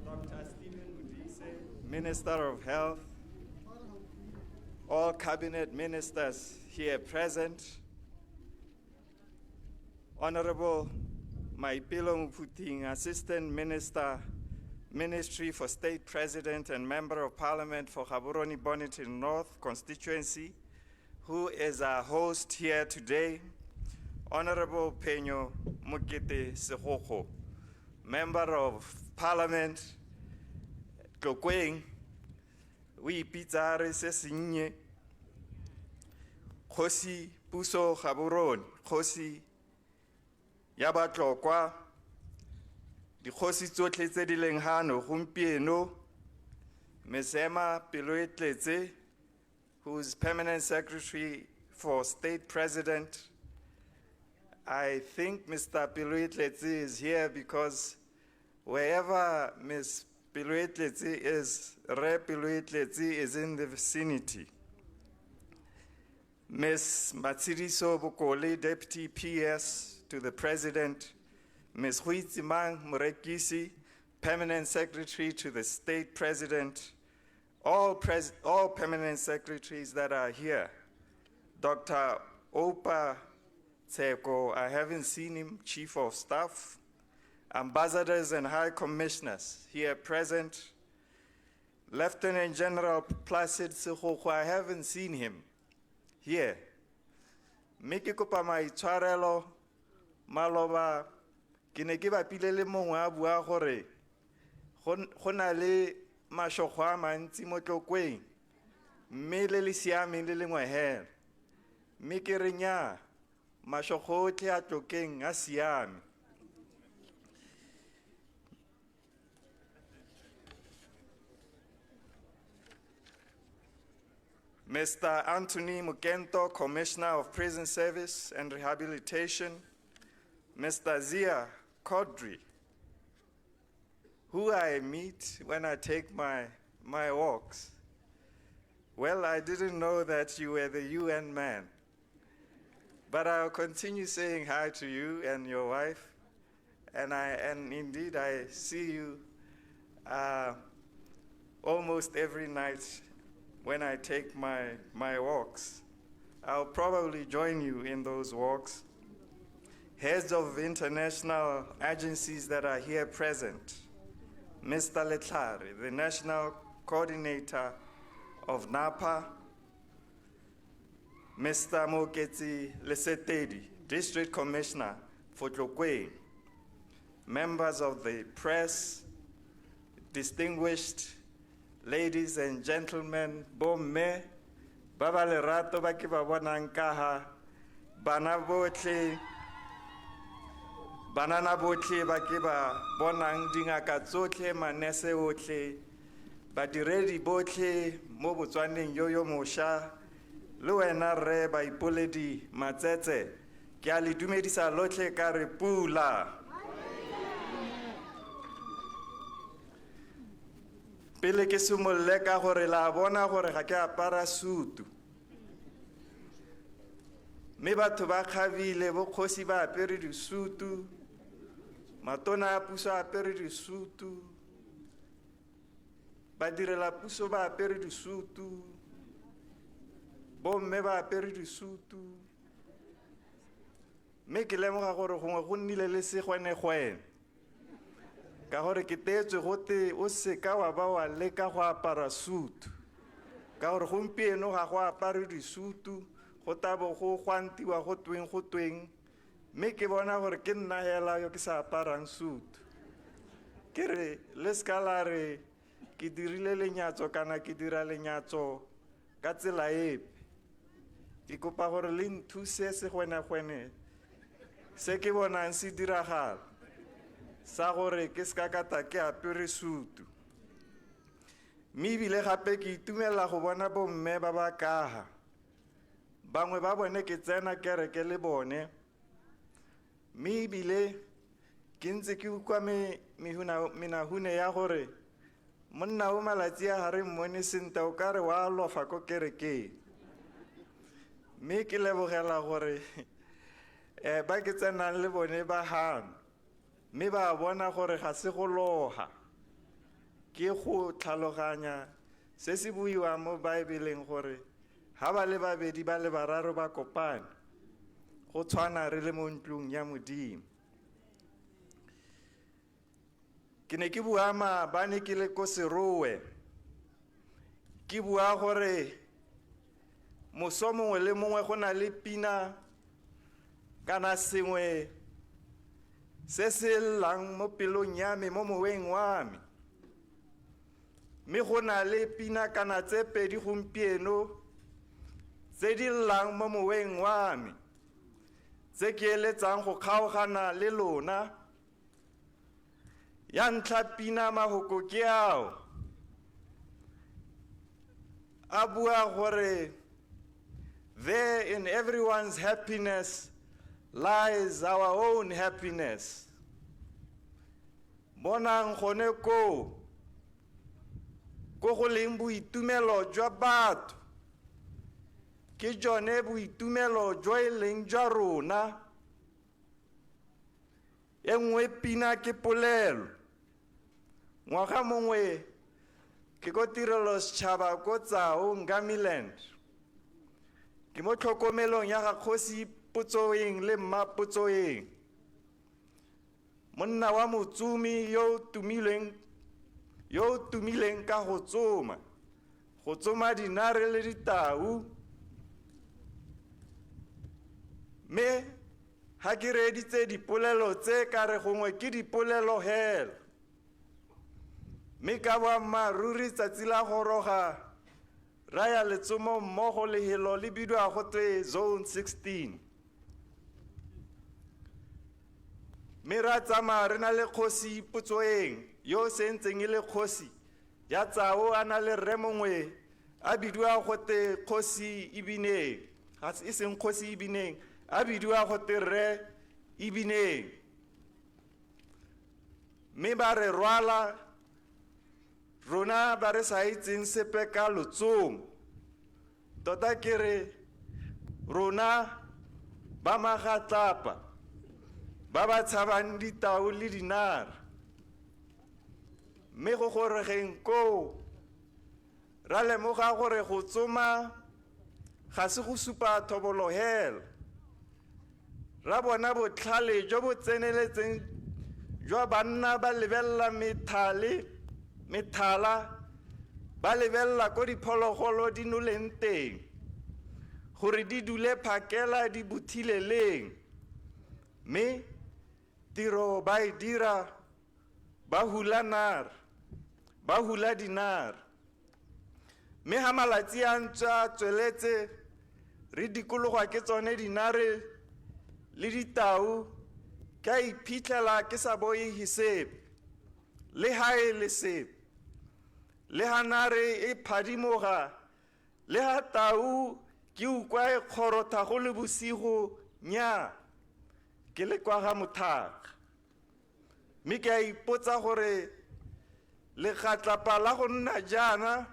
Dr. Stephen Mudise, Minister of Health, all cabinet ministers here present, Honorable Maipilo Mputing, Assistant Minister, Ministry for State President and Member of Parliament for Gaborone Bonneton North constituency, who is our host here today, Honorable Peño Mokete Sekgokgo, Member of Parliament, Tlokweng, we Pizzare Sesinye, Khosi Puso Gaborone, Khosi Yabatlokwa, dikgosi tsotlhe tse di leng hano gompieno, Mesema Piloetletse, who's Permanent Secretary for State President. I think Mr. Piloetletse is here because wherever Ms. Piloetletse is, Re Piloetletse is in the vicinity. Ms. Matsiriso Bokole, Deputy PS to the President, Ms. Huitsimang Murekisi, Permanent Secretary to the State President, all permanent secretaries that are here. Dr. Opa Tseko, I haven't seen him, Chief of Staff, ambassadors and high commissioners here present, Lieutenant General Placid Sekgokgo, I haven't seen him here. Miki kopa maitshwarelo maloba ke ne ke bapile le mongwe a bua gore go na le mashokgo a mantsi mo Tlokweng mme le siame le lengwe hela mme ke re nnyaa mashokgo otlhe a Tlokeng a siame. Mr. Anthony Mukento, Commissioner of Prison Service and Rehabilitation, Mr. Zia Kodri, who I meet when I take my walks. Well, I didn't know that you were the UN man, but I'll continue saying hi to you and your wife, and indeed I see you almost every night when I take my walks. I'll probably join you in those walks. Heads of international agencies that are here present, Mr. Letlare, the National Coordinator of NAPA, Mr. Moketsi Lesetedi, District Commissioner for Tlokweng, members of the press, distinguished ladies and gentlemen, bomme, baba lerato ba ke ba bonang ka ha, banana botlhe ba ke ba bonang dingaka tsotlhe manese otlhe, badiredi botlhe mo Botswaneng yo mosha, le wena Re Baipoledi Matsetse, Ke a le dumedisa lotlhe ka re pula. Pele ke simolle ka gore la bona gore ga ke apara sutu. Mme batho ba kgabile bokgosi ba apere disutu, matona a puso a apere disutu, badirela puso ba apere disutu, bomme ba apere disutu. Mme ke lemoga gore gongwe go nnile le segwenegwene ka gore ke teetswe gote o seka wa ba wa leka go apara sutu ka gore gompieno ga go apare disutu, go tabo go gwantiwa go tweng, mme ke bona gore ke nna hela yo ke sa aparang sutu. Ke re le ska la re ke dirile lenyatso kana ke dira lenyatso ka tsela epe. Ke kopa gore le nthuse segwenegwene se ke bonang se diragala sa gore ke ska kata ke apere sutu. Mme ebile gape ke itumela go bona bomme ba ba kaga, bangwe ba bone ke tsena kereke le bone, mme ebile ke ntse ke ukwa menahune ya gore monna o malatsi a gare mmone sente o ka re wa lofa ko kerekeng. Mme ke lebogela gore ba ke tsenang le bone ba hano, mme ba bona gore ga se go loga, ke go tlhaloganya se se buiwa mo Baebeleng gore ha ba le babedi ba le bararo ba kopane go tshwana re le mo ntlong ya Modimo. Ke ne ke bua maabane ke le ko Serowe, ke bua gore moso mongwe le mongwe go na le pina kana sengwe se se llang mo pelong ya me mo moweng wa me, mme go na le pina kana tse pedi gompieno tse di llang mo moweng wa me tse ke eletsang go kgaogana le lona. Ya ntlha pina mahoko ke ao a bua gore there in everyone's happiness lies our own happiness. Bonang gone ko go leng boitumelo jwa batho ke jone boitumelo jwa e leng jwa rona. E nngwe pina ke polelo, ngwaga mongwe ke go tirelo setšhaba ko Tsao Ngamiland, ke mo tlhokomelong ya ga kgosi Potsoeng le mma Potsoeng, monna wa motsumi yo tumileng ka go tsoma dinare le ditau. Me ha ke reditse dipolelo tse ka re gongwe ke dipolelo hela, mme ka boammaaruri tsatsi la goroga ra ya letsomo mmogo lehelo le bidwa gotwe Zone 16. Mme ra tsamaya re na le kgosi Potsoeng yo sentseng e le kgosi ya Tsao, a na le rre mongwe a bidwa gote kgosi Ibineng, ga e seng kgosi Ibineng, a bidwa gote rre Ibineng. Mme ba re rwala rona ba re sa itseng sepe ka lotsomo, tota ke re rona ba magatlapa ba ba tshabang ditau le dinara. Mme go goregeng ko ra lemoga gore go tsoma ga se go supa thobolo hela, ra bona botlhale jo bo tseneletseng jwa banna ba lebelela methala, ba lebelela ko diphologolo di noleng teng gore di dule phakela di buthileleng, mme tiro ba e dira ba hula dinar. Mme ha malatsi a ntse tsweletse re dikologwa ke tsone dinare le ditau, ka iphitlhela ke sa boe hisepe le ha e le sepe, le ha nare e phadimoga, le ha tau ke ukwa e kgorotha go le bosigo nya, ke le kwa ga Mothaga. Mme ke a ipotsa gore legatlapa la go nna jaana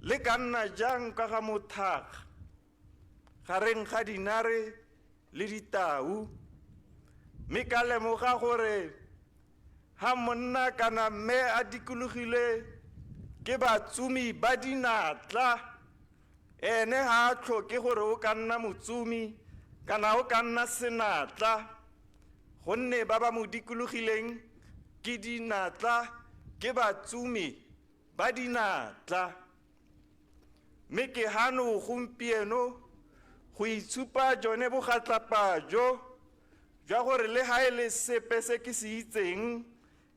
le ka nna jang ka ga Mothaga gareng ga dinare le ditau. Mme ka lemoga gore ha monna kana mme a dikologile ke batsumi ba dinatla, ene ha a tlhoke gore o ka nna motsumi kana o ka nna senatla, gonne ba ba mo dikologileng ke dinatla, ke batsumi ba dinatla. Mme ke hano gompieno go itshupa jone bogatlapa jo jwa gore le ha e le sepe se ke se itseng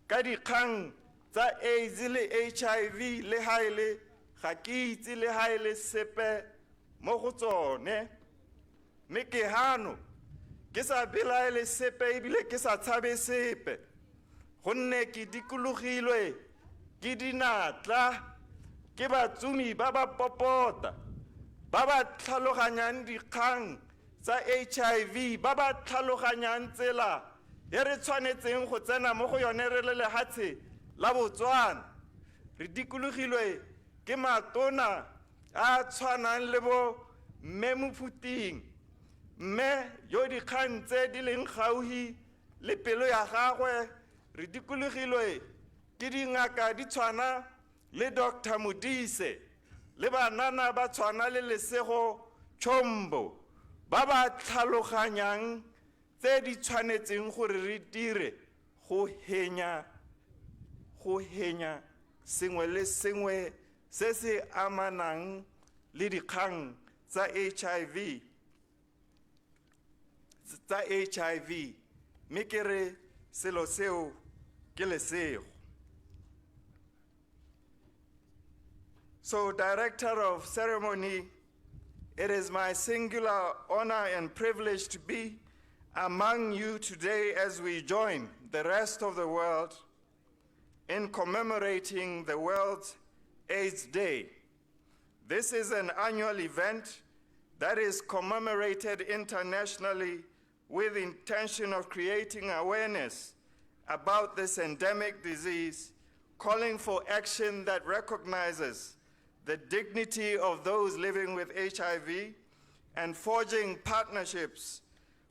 ka dikgang tsa AIDS le HIV, le ha e le ga ke itse le ha e le sepe mo go tsone. Mme ke hano ke sa belaele sepe ebile ke sa tshabe sepe, gonne ke dikologilwe ke dinatla, ke batsumi ba ba popota, ba ba tlhaloganyang dikgang tsa HIV, ba ba tlhaloganyang tsela e re tshwanetseng go tsena mo go yone re le lehatshe la Botswana. Re dikologilwe ke matona a tshwanang le bo mme Mophuting, mme yo dikgang tse di leng gauhi le pelo ya gagwe. Re dikologilwe ke dingaka di tshwana le Dr. Modise, le banana ba tshwana le Lesego Chombo, ba ba tlhaloganyang tse di tshwanetseng gore re dire go henya sengwe le sengwe se se amanang le dikgang tsa HIV. Mme ke re selo seo ke lesego. So, Director of Ceremony, it is my singular honor and privilege to be among you today as we join the rest of the world in commemorating the World AIDS Day. This is an annual event that is commemorated internationally with the intention of creating awareness about this endemic disease, calling for action that recognizes the dignity of those living with HIV, and forging partnerships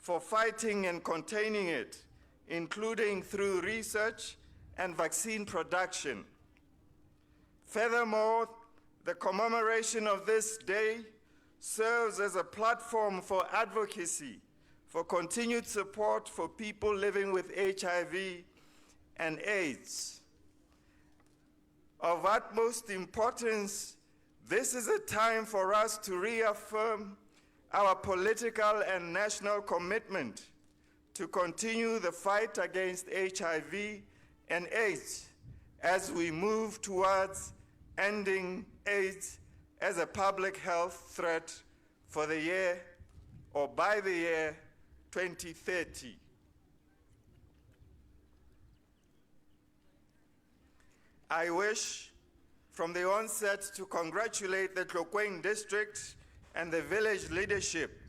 for fighting and containing it, including through research and vaccine production. Furthermore, the commemoration of this day serves as a platform for advocacy, for continued support for people living with HIV and AIDS. Of utmost importance, this is a time for us to reaffirm our political and national commitment to continue the fight against HIV and AIDS as we move towards ending AIDS as a public health threat for the year or by the year 2030. I wish from the onset to congratulate the Tlokweng District and the village leadership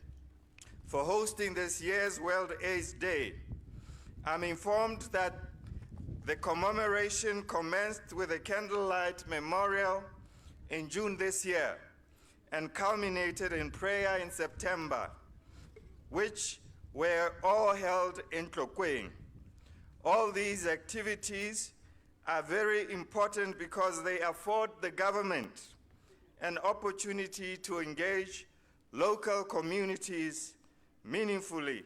for hosting this year's World AIDS Day. I'm informed that the commemoration commenced with a candlelight memorial in June this year and culminated in prayer in September, which were all held in Tlokweng. All these activities are very important because they afford the government an opportunity to engage local communities meaningfully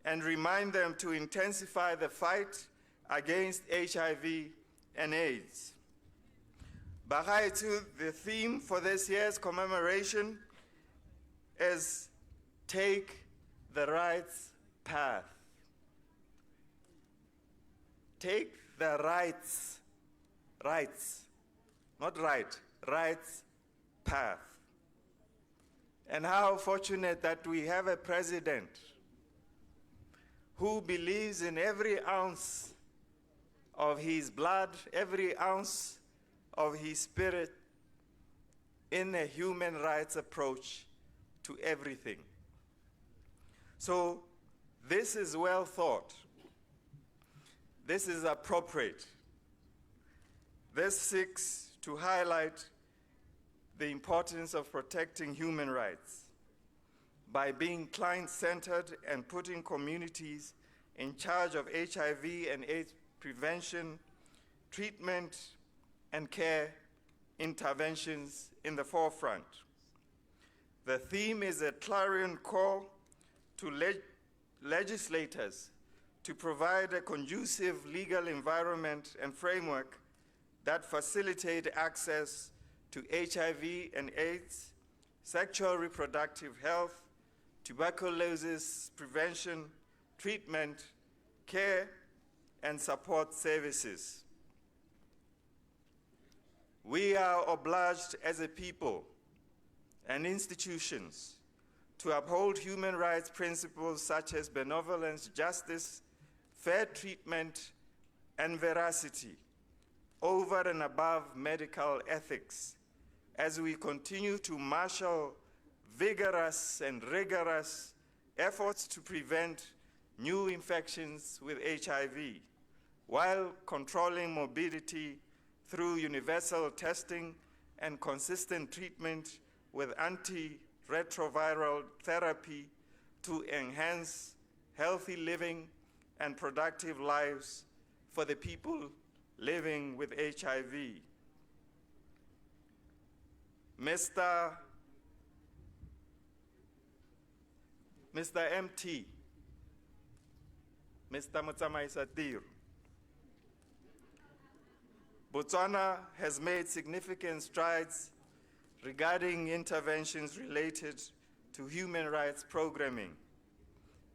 and remind them to intensify the fight against HIV and AIDS. Bagaetsho, the theme for this year's commemoration is Take the Rights Path. Take the rights, not right, rights path. And how fortunate that we have a president who believes in every ounce of his blood, every ounce of his spirit in a human rights approach to everything. So This is well thought. This is appropriate. This seeks to highlight the importance of protecting human rights by being client-centered and putting communities in charge of HIV and AIDS prevention, treatment, and care interventions in the forefront. The theme is a clarion call to legislators to provide a conducive legal environment and framework that facilitate access to HIV and AIDS, sexual reproductive health, tuberculosis prevention, treatment, care, and support services. We are obliged as a people and institutions to uphold human rights principles such as benevolence, justice, fair treatment, and veracity over and above medical ethics as we continue to marshal vigorous and rigorous efforts to prevent new infections with HIV while controlling morbidity through universal testing and consistent treatment with antiretroviral therapy to enhance healthy living and productive lives for the people living with HIV. Mr. MT, Mr. Motsamaisa Tiru, Botswana has made significant strides regarding interventions related to human rights programming.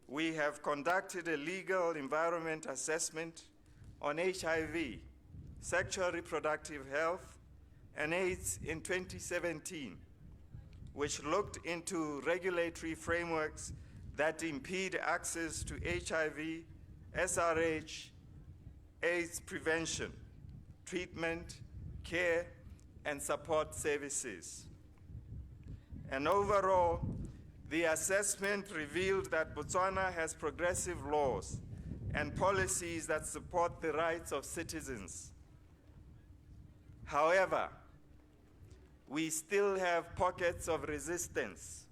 We have conducted a legal environment assessment on HIV, sexual reproductive health, and AIDS in 2017, which looked into regulatory frameworks that impede access to HIV, SRH, AIDS prevention, treatment, care, and support services. And overall, the assessment revealed that Botswana has progressive laws and policies that support the rights of citizens. However, we still have pockets of resistance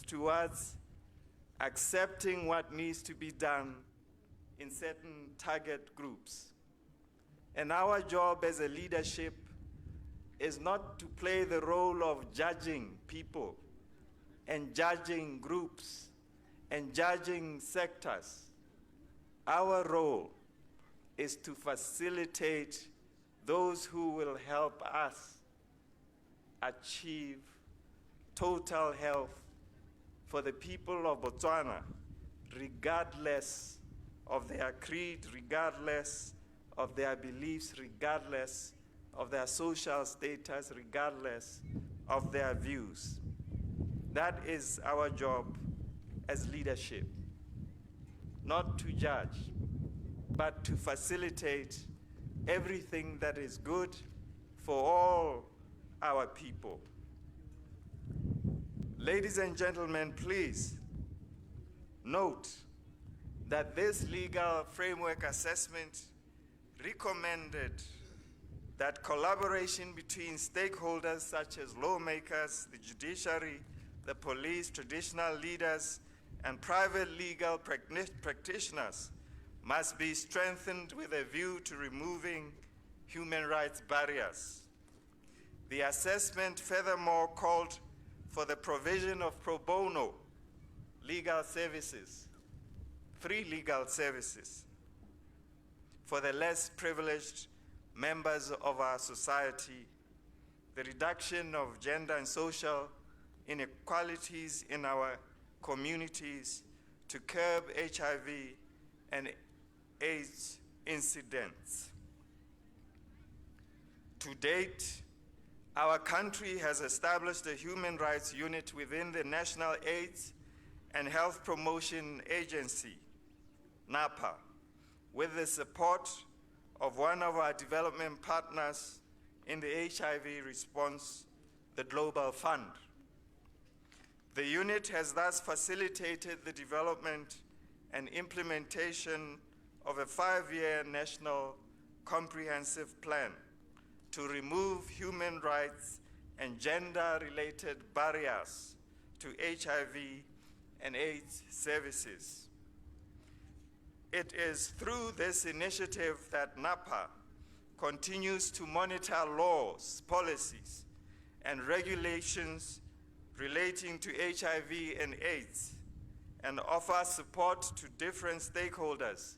towards accepting what needs to be done in certain target groups. And our job as a leadership is not to play the role of judging people and judging groups and judging sectors. Our role is to facilitate those who will help us achieve total health for the people of Botswana, regardless of their creed, regardless of their beliefs, regardless of their social status, regardless of their views. That is our job as leadership, not to judge, but to facilitate everything that is good for all our people. Ladies and gentlemen, please note that this legal framework assessment recommended that collaboration between stakeholders such as lawmakers, the judiciary, the police, traditional leaders, and private legal practitioners must be strengthened with a view to removing human rights barriers. The assessment furthermore called for the provision of pro bono legal services, free legal services, for the less privileged members of our society, the reduction of gender and social inequalities in our communities, to curb HIV and AIDS incidents. To date, our country has established a human rights unit within the National AIDS and Health Promotion Agency, NAPA, with the support of one of our development partners in the HIV response, the Global Fund. The unit has thus facilitated the development and implementation of a 5-year national comprehensive plan to remove human rights and gender-related barriers to HIV and AIDS services. It is through this initiative that NAPA continues to monitor laws, policies, and regulations relating to HIV and AIDS and offer support to different stakeholders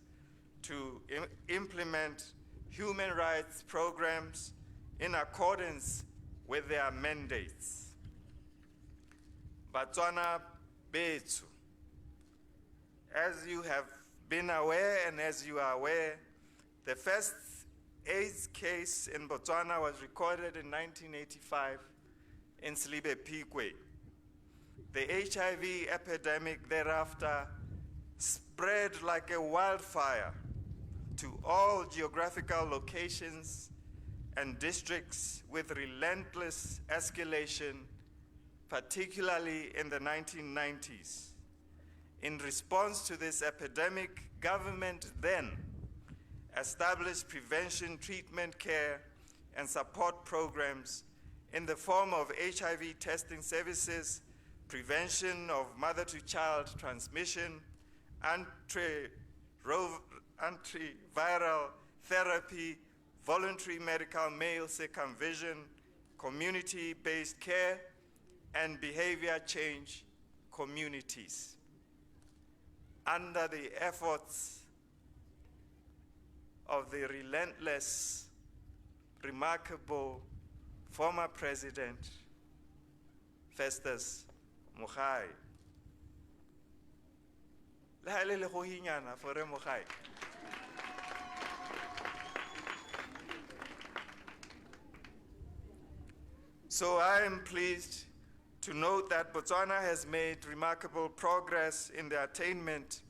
to implement human rights programs in accordance with their mandates. Botswana Bethu, as you have been aware and as you are aware, the first AIDS case in Botswana was recorded in 1985 in Slibe Pikwe. The HIV epidemic thereafter spread like a wildfire to all geographical locations and districts with relentless escalation, particularly in the 1990s. In response to this epidemic, government then established prevention, treatment, care, and support programs in the form of HIV testing services, prevention of mother-to-child transmission, antiviral therapy, voluntary medical male circumcision, community-based care, and behavior change communities. Under the efforts of the relentless, remarkable former President Festus Mogae. Le ha e le legohinyana for Mogae. So I am pleased to note that Botswana has made remarkable progress in the attainment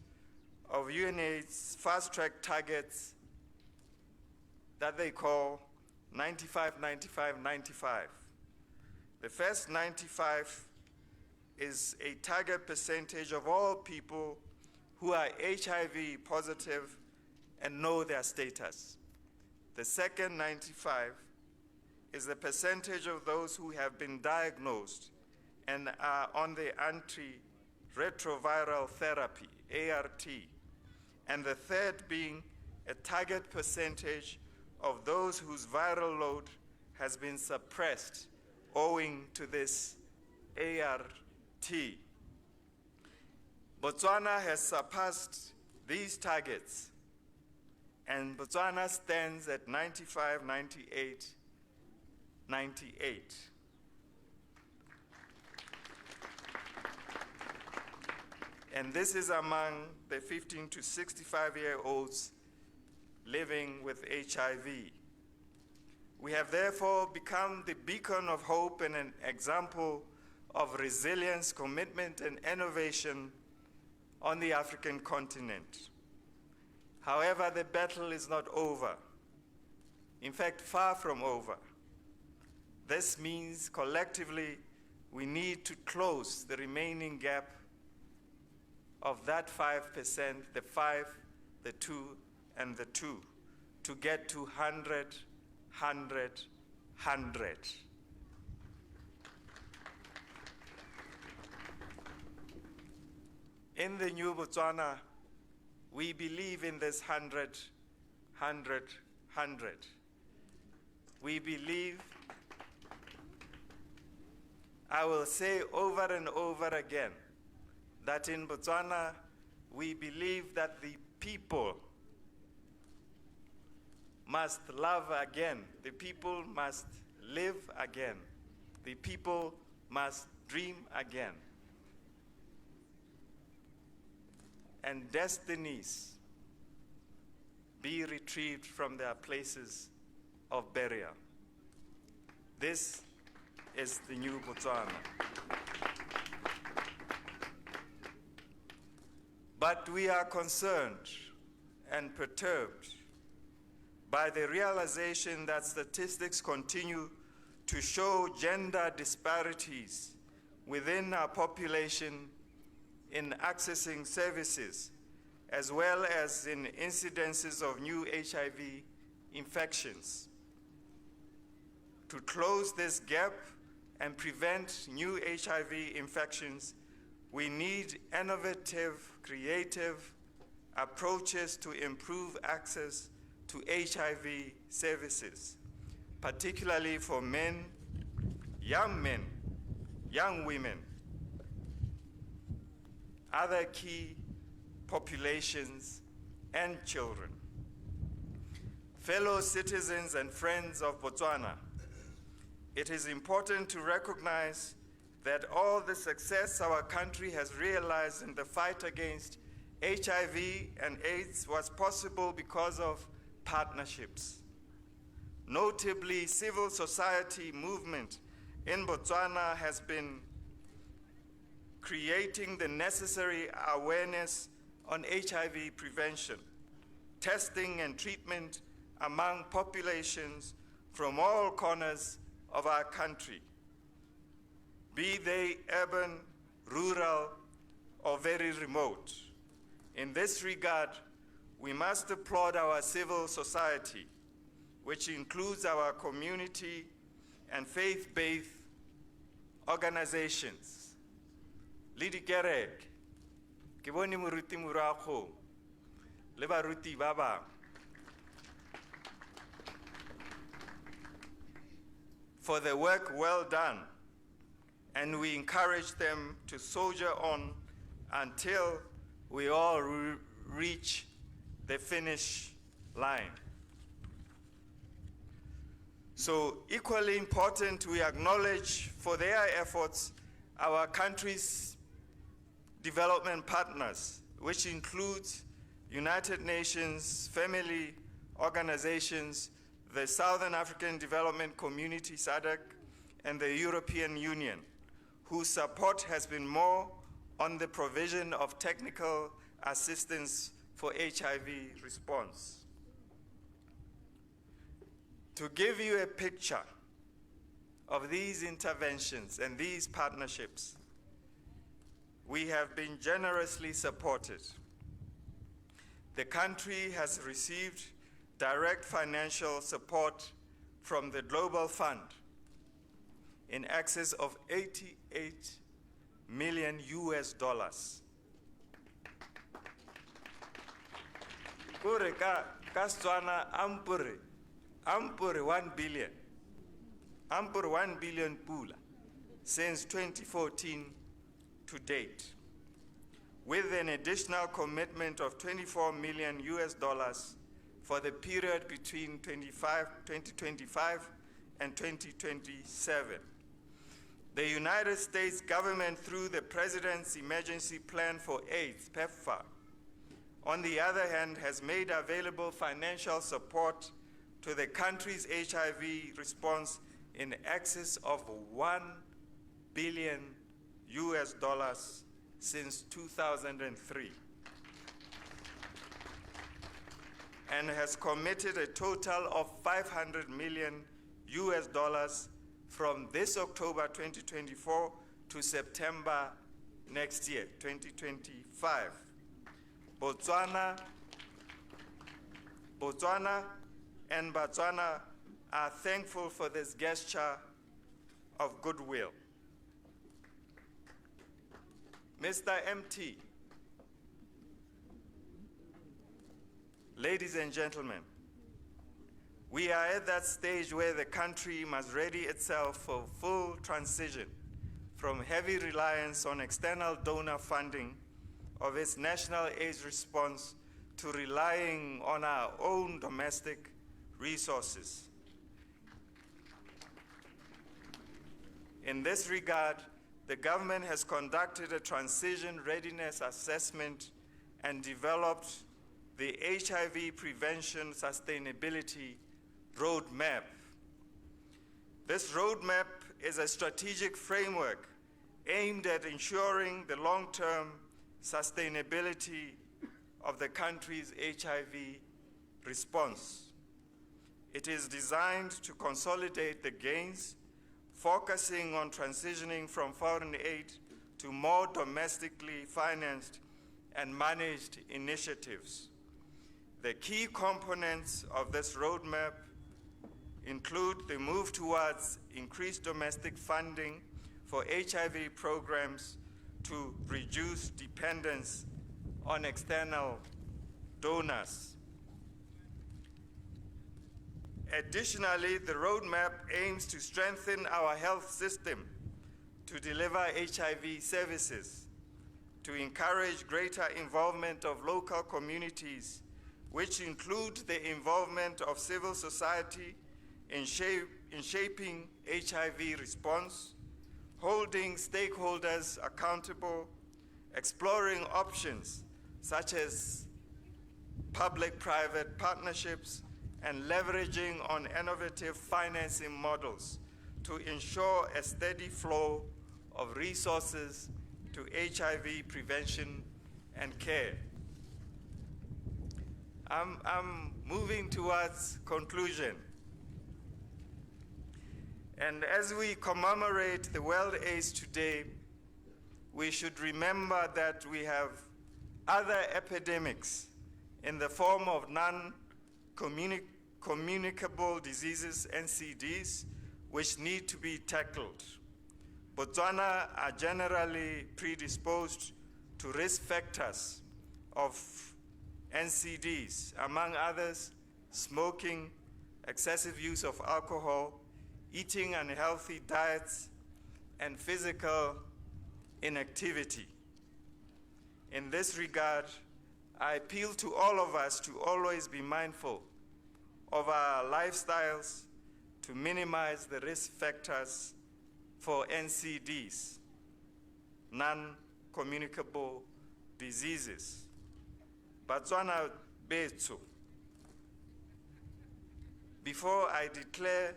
of UNAIDS fast-track targets that they call 95, 95, 95. The first 95 is a target percentage of all people who are HIV positive and know their status. The second 95 is the percentage of those who have been diagnosed and are on the antiretroviral therapy, ART, and the third being a target percentage of those whose viral load has been suppressed owing to this ART. Botswana has surpassed these targets, and Botswana stands at 95, 98, 98. And this is among the 15 to 65-year-olds living with HIV. We have therefore become the beacon of hope and an example of resilience, commitment, and innovation on the African continent. However, the battle is not over. In fact, far from over. This means collectively we need to close the remaining gap of that 5%, the 5, the 2, and the 2, to get to 100, 100, 100. In the new Botswana, we believe in this 100, 100, 100. We believe, I will say over and over again, that in Botswana, we believe that the people must love again. The people must live again. The people must dream again. And destinies be retrieved from their places of burial. This is the new Botswana. But we are concerned and perturbed by the realization that statistics continue to show gender disparities within our population in accessing services, as well as in incidences of new HIV infections. To close this gap and prevent new HIV infections, we need innovative, creative approaches to improve access to HIV services, particularly for men, young women, other key populations, and children. Fellow citizens and friends of Botswana, it is important to recognize that all the success our country has realized in the fight against HIV and AIDS was possible because of partnerships. Notably, civil society movement in Botswana has been creating the necessary awareness on HIV prevention, testing and treatment among populations from all corners of our country, be they urban, rural, or very remote. In this regard, we must applaud our civil society, which includes our community and faith-based organizations. Lidi Kerek, ke bone moruti morago, le baruti ba bang. For the work well done, and we encourage them to soldier on until we all reach the finish line. So equally important, we acknowledge for their efforts our country's development partners, which includes United Nations family organizations, the Southern African Development Community, SADC, and the European Union, whose support has been more on the provision of technical assistance for HIV response. To give you a picture of these interventions and these partnerships, we have been generously supported. The country has received direct financial support from the Global Fund in excess of $88 million. Kure ka Setswana ampure 1 billion. Ampure 1 billion pula since 2014 to date, with an additional commitment of $24 million for the period between 2025 and 2027. The United States government, through the President's Emergency Plan for AIDS, PEPFAR, on the other hand, has made available financial support to the country's HIV response in excess of $1 billion since 2003, and has committed a total of $500 million from this October 2024 to September next year, 2025. Botswana and Botswana are thankful for this gesture of goodwill. Mr. MT, ladies and gentlemen, we are at that stage where the country must ready itself for full transition from heavy reliance on external donor funding of its national AIDS response to relying on our own domestic resources. In this regard, the government has conducted a transition readiness assessment and developed the HIV prevention sustainability roadmap. This roadmap is a strategic framework aimed at ensuring the long-term sustainability of the country's HIV response. It is designed to consolidate the gains focusing on transitioning from foreign aid to more domestically financed and managed initiatives. The key components of this roadmap include the move towards increased domestic funding for HIV programs to reduce dependence on external donors. Additionally, the roadmap aims to strengthen our health system to deliver HIV services, to encourage greater involvement of local communities, which include the involvement of civil society in shaping HIV response, holding stakeholders accountable, exploring options such as public-private partnerships, and leveraging on innovative financing models to ensure a steady flow of resources to HIV prevention and care. I'm moving towards conclusion. And as we commemorate the World AIDS today, we should remember that we have other epidemics in the form of non-communicable diseases, NCDs, which need to be tackled. Botswana are generally predisposed to risk factors of NCDs, among others, smoking, excessive use of alcohol, eating unhealthy diets, and physical inactivity. In this regard, I appeal to all of us to always be mindful of our lifestyles to minimize the risk factors for NCDs, non-communicable diseases. Botswana bethu. Before I declare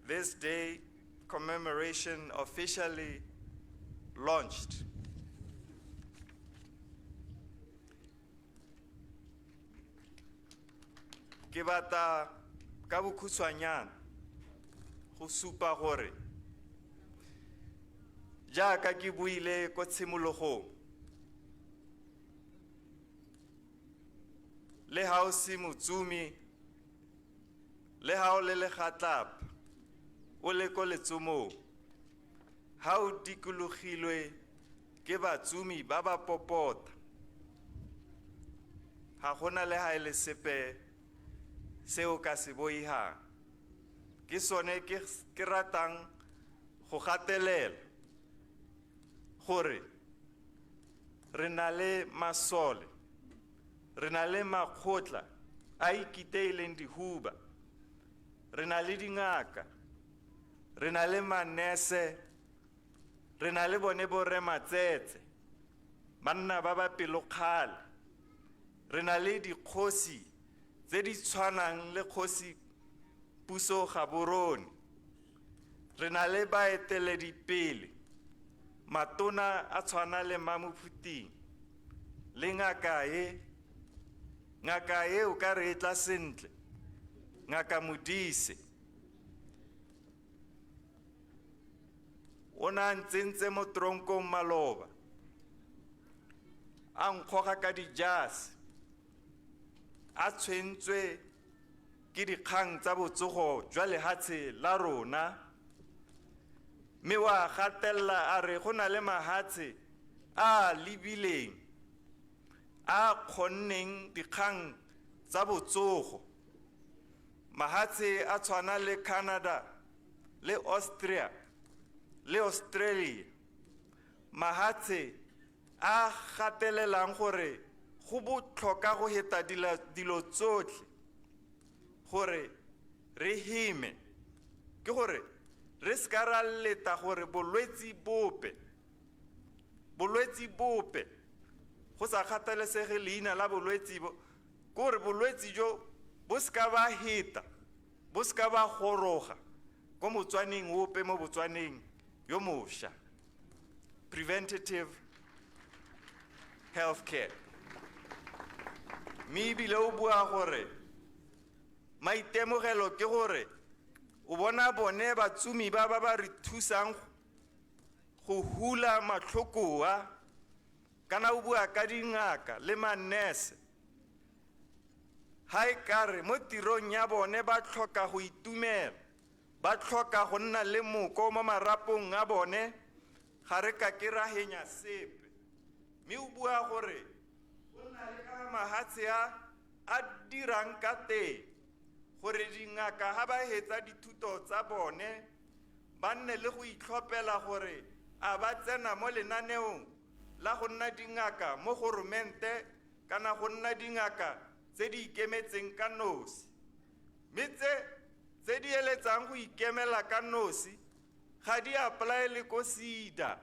this day commemoration officially launched, ke batla ka bokhutshwanyana go supa gore jaaka ke buile ko tshimologong le ha o se motsumi le ha o le legatlapa o le ko letsomong ha o dikologilwe ke batsumi ba ba popota ha gona le ha ile sepe seo ka se boihang ke sone ke ratang go gatelela gore re na le masole re na le makgotla a ikiteileng dihuba re na le dingaka re na le manese re na le bone borre matsetse banna ba ba pelokgale re na le dikgosi tse di tshwanang le kgosi puso gaborone re na le baeteledipele matona a tshwana le Mamophuting le ngaka e o ka re e tla sentle ngaka Modise o na ntsentse mo tronkong maloba a nkgoga ka dijase a tshwentswe ke dikgang tsa botsogo jwa lehatshe la rona mme wa gatella a re go na le mahatshe a lebileng a kgonneng dikgang tsa botsogo mahatshe a tshwana le Canada le Austria le Australia mahatshe a gatelelang gore go botlhoka go heta dilo tsotlhe gore re hime ke gore re ska ra leta gore bolwetsi bope go sa kgathalesege leina la bolwetsi bo gore bolwetsi jo bo ska ba heta bo ska ba goroga ko motswaneng ope mo Botswaneng yo mosha preventative healthcare mi bile o bua gore maitemogelo ke gore o bona bone batsumi ba re thusang go hula matlhokoa kana o bua ka dingaka le manese ha e kare mo tirong ya bone ba tlhoka go itumela ba tlhoka go nna le moko mo marapong a bone ga re ka ke ra henya sepe mme o bua gore o na le ka mahatse a dirang ka teng gore dingaka ha ba hetsa dithuto tsa bone ba nne le go itlhophela gore a ba tsena mo lenaneong la go nna dingaka mo goromente kana go nna dingaka tse di ikemetseng ka nosi mme tse di eletsang go ikemela ka nosi ga di apply le ko SIDA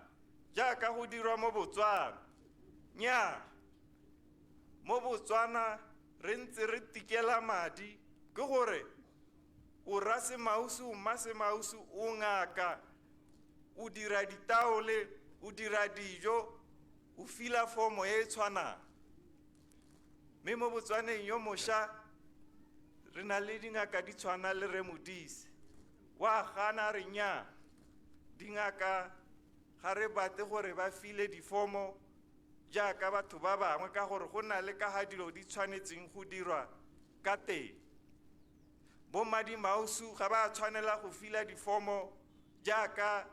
jaaka go dirwa mo Botswana nya mo Botswana re ntse re tikela madi ke gore o rase mausu o ngaka o dira ditaole o dira dijo o fila fomo e tshwana mme mo Botswaneng yo mosha re na le dingaka di tshwana le re modise wa gana re nya dingaka ga re bate gore ba file difomo jaaka batho ba bangwe ka gore go na le ka ha dilo di tshwanetseng go dirwa ka teng bo madimausu ga ba tshwanela go fila difomo jaaka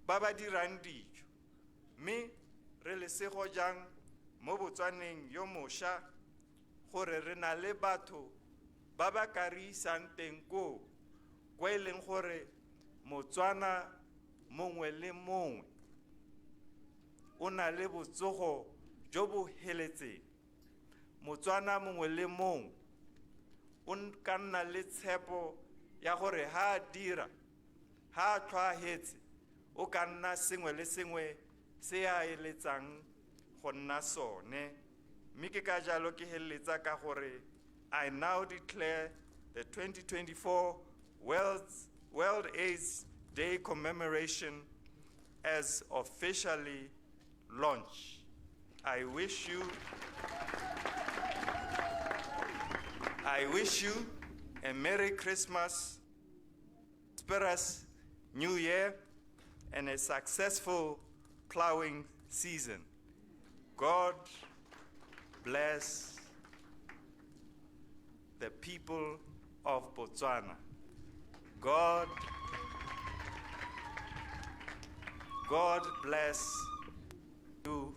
ba ba dirang dijo mme re lesego jang mo Botswaneng yo mosha gore re na le batho ba ba ka re isang teng ko e leng gore Motswana mongwe le mongwe o na le botsogo jo bo heletseng Motswana mongwe le mongwe o ka nna le tshepo ya gore ha dira ha tlhwaetse o ka nna sengwe le sengwe se a eletsang go nna sone mme ke ka jalo ke heletsa ka gore I now declare the 2024 World AIDS Day commemoration as officially launched. I wish you a Merry Christmas, prosperous New Year, and a successful plowing season. God bless the people of Botswana. God bless you,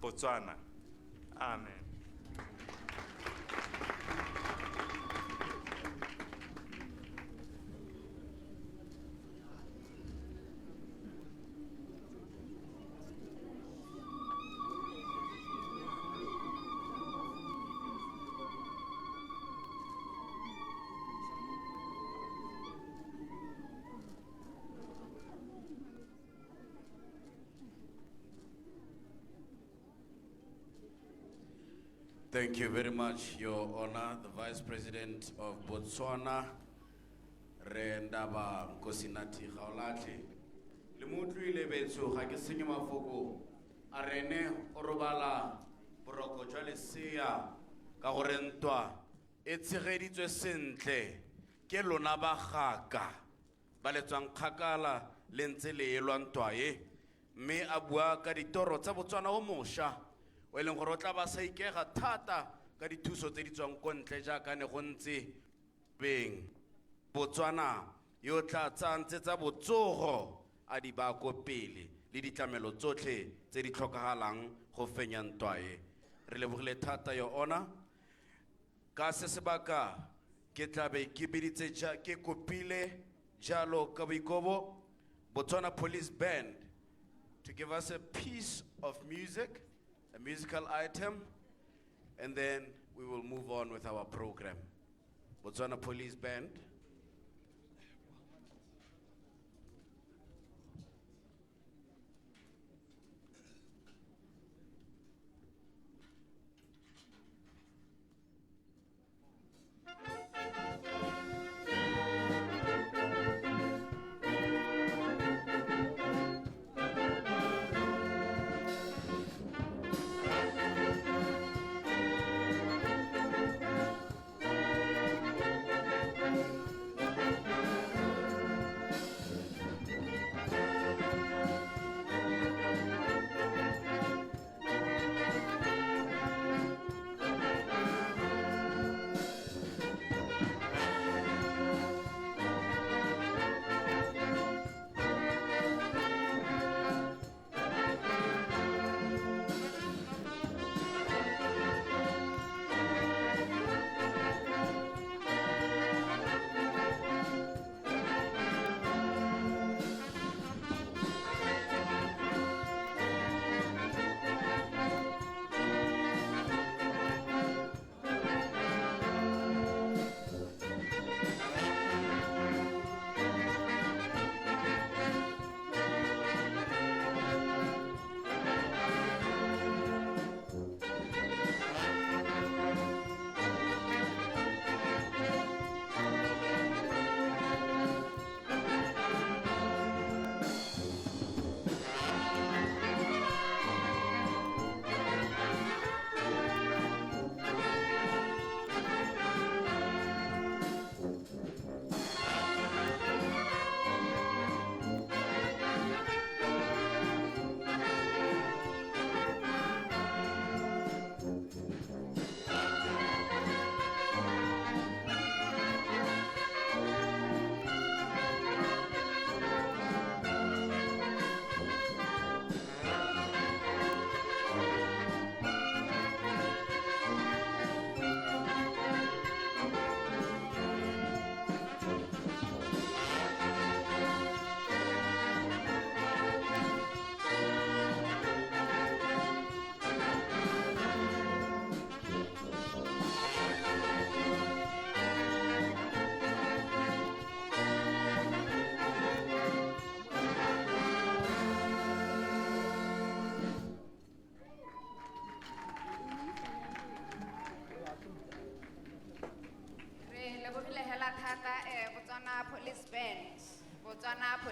Botswana. Amen. Thank you very much, Your Honor, the Vice President of Botswana, Ndaba Gaolathe. Le motlu ile betso ga ke senye mafoko a rene o robala boroko jwa lesea ka gore ntwa e tshegeditswe sentle ke lona ba gaka ba letswang kgakala le ntse le elwa ntwa e mme a bua ka ditoro tsa Botswana o mosha o eleng gore o tla ba sa ikega thata ka dithuso tse di tswang ko ntle jaaka ne go ntse beng Botswana yo tla tsantse tsa botsogo a di ba ko pele le ditlamelo tsotlhe tse di tlhokagalang go fenya ntwa e re lebogile thata Your Honor ka se sebaka ke tlabe ke biditse ke kopile jalo ka boikobo Botswana Police Band to give us a piece of music, a musical item, and then we will move on with our program. Botswana Police Band.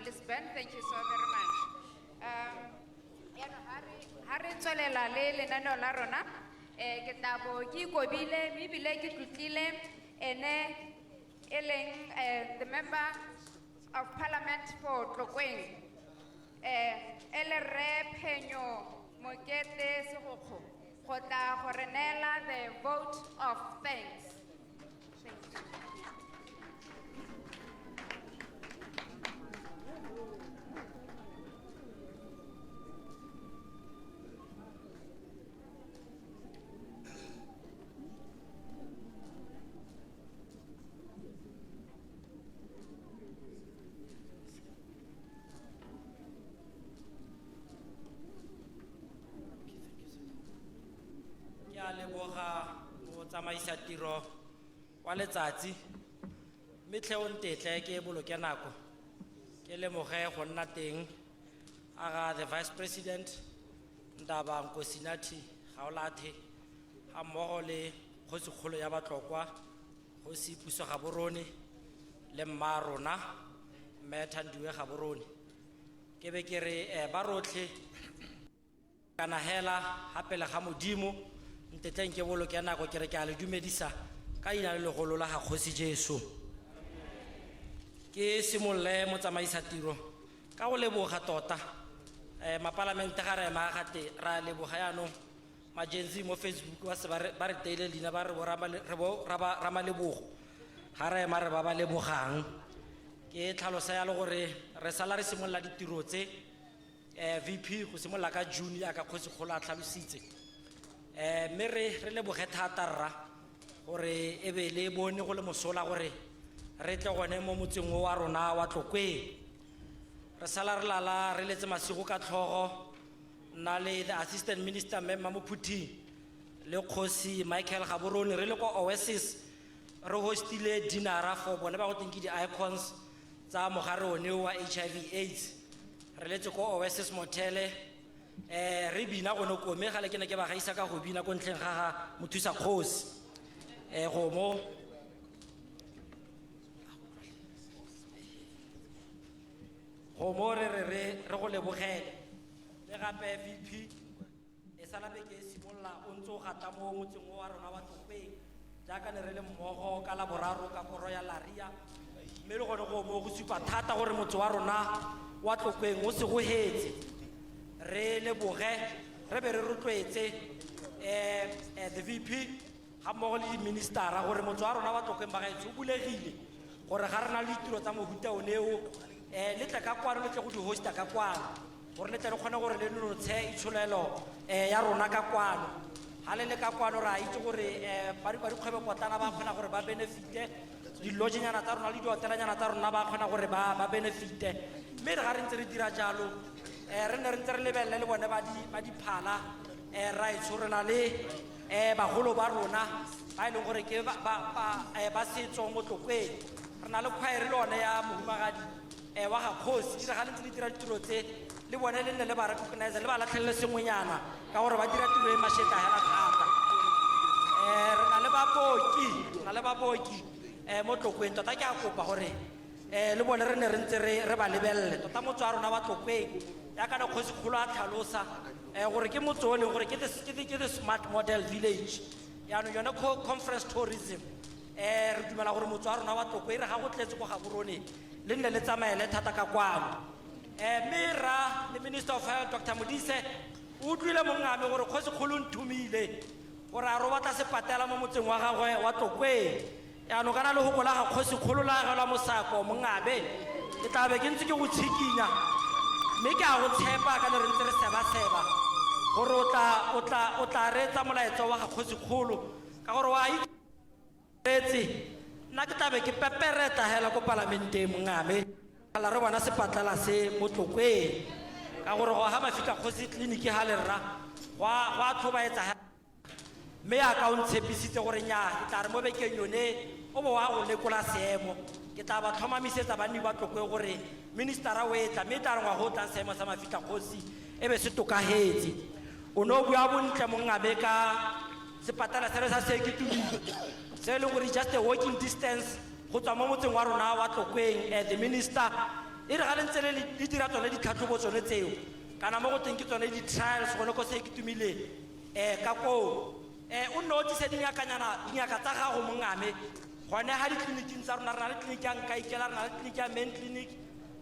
Lisbon, thank you so very much. Ha re tswelela le lenaneo la rona, ke tla bo ke ikobile, mme ebile ke tlotlile ene e leng the member of parliament for Tlokweng, e le Rre Phenyo Mokete Segokgo, go tla go re neela the vote of thanks. Thank you. Ke a leboga go tsamaisa tiro wa letsatsi mme tle o ntetle ke boloke nako ke lemoge go nna teng aga the vice president Ndaba Gaolathe ga mmogo le kgosigolo ya Batlokwa Kgosi Puso Gaborone le mma rona mme Thandiwe Gaborone ke be ke re ba rotlhe kana hela hapela ga modimo ntetleng ke boloke nako ke re ke a le dumedisa ka ina le legolo la ga Kgosi Jesu ke simolle mo tsamaisa tiro ka go leboga tota mapalamente ga re magate ra leboga yaanong majensi mo Facebook wa se ba re teile lina ba re rama lebogo ga re ma re ba lebogang ke tlhalosa ya le gore re sala re simolla ditiro tse VP go simolla ka June ya ka Kgosigolo a tlhalositse mme re leboge thata rra gore e be le bone go le mosola gore re tle gone mo motseng wa rona wa Tlokweng re sala re lala re letse masigo ka tlhogo nna le the assistant minister member Mophuthing le Kgosi Michael Gaborone re le ko Oasis re hostile dinara for bone ba go teng ke di-icons tsa mogare one wa HIV AIDS re letse ko Oasis Motele re bina gone kome gale ke ne ke ba gaisa ka go bina ko ntleng ga mothusa kgosi go mo re go lebogele le gape VP e sala be ke simolla o ntse o gata mo motseng wa rona wa Tlokweng jaaka ne re le mmogo ka la boraro ka koro ya Laria mme le gone go mo go supa thata gore motse wa rona wa Tlokweng o se go hetse re leboge re be re rotloetse the VP ga mmogo le di-ministera gore motse wa rona wa Tlokweng ba gaetsho o bulegile gore ga re na le ditiro tsa mohuta oneo le tle ka kwano le tle go di hosta ka kwano gore le tle re kgone gore le notshe itsholelo ya rona ka kwano ga le ka kwano ra itse gore ba dikgwebo potlana ba kgona gore ba benefite di-lodgenyana tsa rona le di-hotelanyana tsa rona ba kgona gore ba benefite mme ga re ntse re dira jalo re ne re ntse re lebelele le bone ba diphala raitsho re na le bagolo ba rona ba e leng gore ke ba setso mo Tlokweng re na le khwaere le one ya mohumagadi wa ga Kgosi dire ga le ntse le dira ditiro tse le bone le nne le ba recognize le ba latlhelele sengwenyana ka gore ba dira tiro e masheta hela thata re na le baboki mo Tlokweng tota ke a kopa gore le bone re ne re ntse re ba lebelele tota motse wa rona wa Tlokweng ya kana Kgosigolo a tlhalosa gore ke motse o leng gore ke the smart model village yaanong yone conference tourism re dumela gore motse wa rona wa Tlokweng re ga go tletse ko Gaborone le nne le tsamaele thata ka kwano mme ra le minister of health Dr. Modise o utlwile mongame gore Kgosigolo nthumile gore a robatla sepatela mo motseng wa gagwe wa Tlokweng yaanong kana le gopola ga Kgosigolo la agelwa mosako mongabe ke tla be ke ntse ke go tshikinya mme ke a go tshepa ka ne re ntse re seba-seba gore o tla reetsa molaetsa wa ga Kgosigolo ka gore wa itsetse nna ke tla be ke pepereta hela ko palamenteng mongame la re bona sepatlela se mo Tlokweng ka gore go ha mafika Kgosi tleliniki ha le rra go a tlhobaetsa mme a ka o ntshepisitse gore nya ke tla re mo bekeng yone o bo wa go lekola seemo ke tla ba tlhomamisetsa banni ba Tlokweng gore ministera o etla mme tla re ngwa go tlang seemo sa mafika Kgosi e be se tokagetse o no bua bontle mongabe ka sepatala se re sa se ke tumile se le gore just a walking distance go tswa mo motseng wa rona wa Tlokweng the minister e re ga le ntse le dira tsone ditlhatlhobo tsone tseo kana mo go teng ke tsone di-trials gone ko se ke tumile ka koo o nne o tlise dingaka tsa gago mongame gone ga ditleliniking tsa rona re na le tleliniki ya nkaikela re na le tleliniki ya main clinic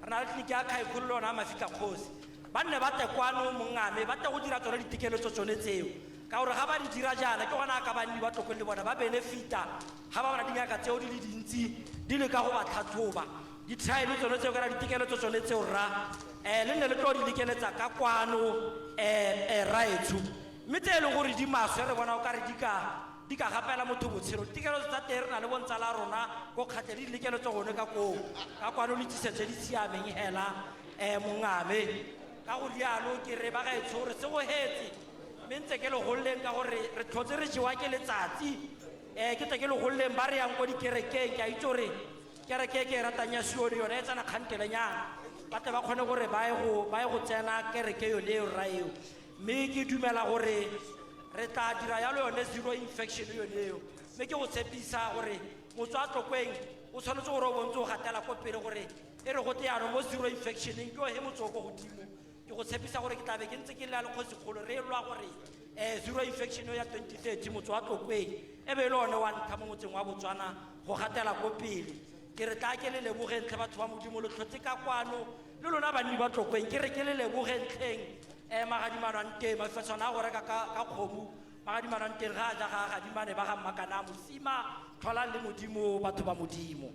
re na le tleliniki ya kgaikgolo le ona a mafika kgosi ba nne ba tekwano mongame ba te go dira tsone ditekeletso tsone tseo ka gore ga ba di dira jaana ke gona ka banni ba tokong le bona ba benefita ga ba bona dingaka tseo di le dintsi di le ka go ba tlhatlhoba di-trial tsone tseo kana ditekeletso tsone tseo rra le nne le tlo di lekeletsa ka kwano raetsho mme tse e leng gore di maswe re bona o kare di ka gapela motho botshelo dikeletso tsa teng re na le bontsha la rona ko kgatlhe le dikeletso gone ka koo ka kwano le tlisetse di siameng hela mongame ka go rialo ke re ba gaetsho gore se go hetse mme ntse ke le golleng ka gore re tlhotse re jewa ke letsatsi ke tle ke le golleng ba re yang ko dikerekeng ke a itse gore kereke ke e ratang ya sione yone e tsena kgantelenyana bate ba kgone gore ba ye go tsena kereke yone eo rra eo mme ke dumela gore re tla dira yalo yone zero infection yone eo mme ke go tshepisa gore motswa a tlokweng o tshwanetse gore o bontse o gatela ko pele gore e re gote yano mo zero infectioneng ke o he motse o ko godimo ke go tshepisa gore ke tlabe ke ntse ke le ya lekgosikgolo re lwa gore zero infection ya 2030 motswa a tlokweng e be e le one wa ntlha mo motseng wa Botswana go gatela ko pele ke re tla ke le lebogentle batho ba modimo le tlhotse ka kwano le lona banni ba tlokweng ke re ke le lebogentleng magadimanwang teng mafeswana a go reka ka kgomo magadimanwang teng ga a ja ga gadimane ba ga mmakana a mosima tlholang le modimo batho ba modimo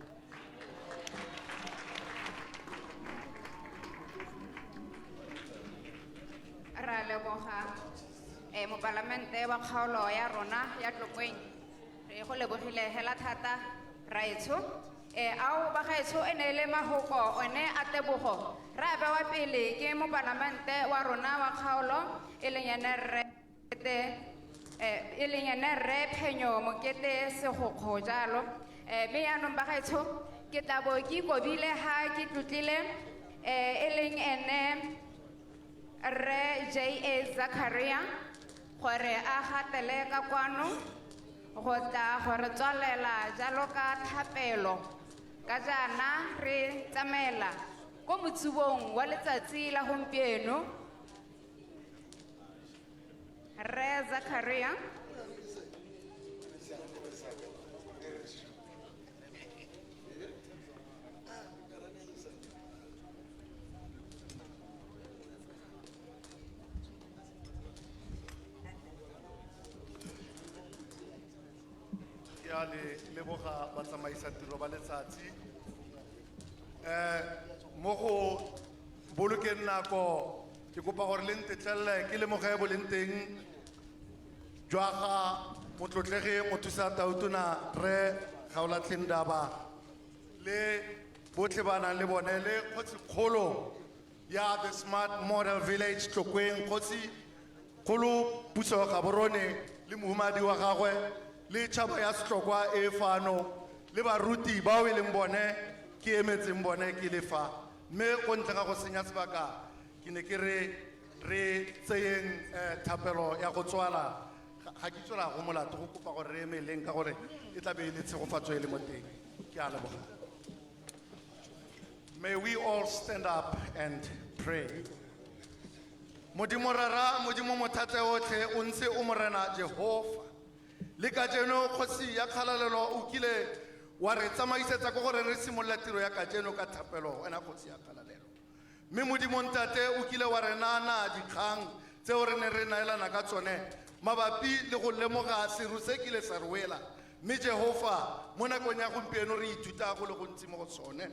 ra leboga mopalamente wa kgaolo ya rona ya tlokweng re go lebogile hela thata raetsho ao ba gaetsho e ne le mahoko one a tebogo ra bewa pele ke mopalamente wa rona wa kgaolo e leng ene re phenyo mokete segokgo jalo mme yaanong ba gaetsho ke tla bo ke ikobile ha ke tlotlile e leng ene re J.A. Zakaria gore a gatele ka kwano go tla gore tswalela jalo ka thapelo ka jana re tsamaela ko motsibong wa letsatsi la gompieno re Zakaria ya le boga ba tsamaisa tiro ba letsatsi mo go bolokeng nako ke kopa gore le ntetlelele ke lemoge bo leng teng jwa ga motlotlegi mothusa tautona re Gaolathe Ndaba le botlhe ba nang le bone le kgotsikgolo ya the smart model village Tlokweng kgotsi kgolo puso ga borone le mohumadi wa gagwe le tšhaba ya setlokwa e fano le baruti bao e leng bone ke emetseng bone ke lefa mme go ntle ga go senya sebaka ke ne ke re tseyeng thapelo ya go tswala ga ke tswela go molato go kopa gore re emeleng ka gore e tla be e le tshegofatso e le mo teng ke a leboga. May we all stand up and pray. Modimo rara modimo mothate otlhe o ntse o morena Jehova le ka jeno kgosi ya kgalalelo o kile wa re tsamaisetsa ko gore re simolola tiro ya ka jeno ka thapelo wena kgosi ya kgalalelo mme modimo ntate o kile wa re nana dikgang tseo re ne re naelana ka tsone mabapi le go lemoga seru se kile sa re wela mme Jehova mo nakong ya gompieno re ithuta go le gontsi mo go tsone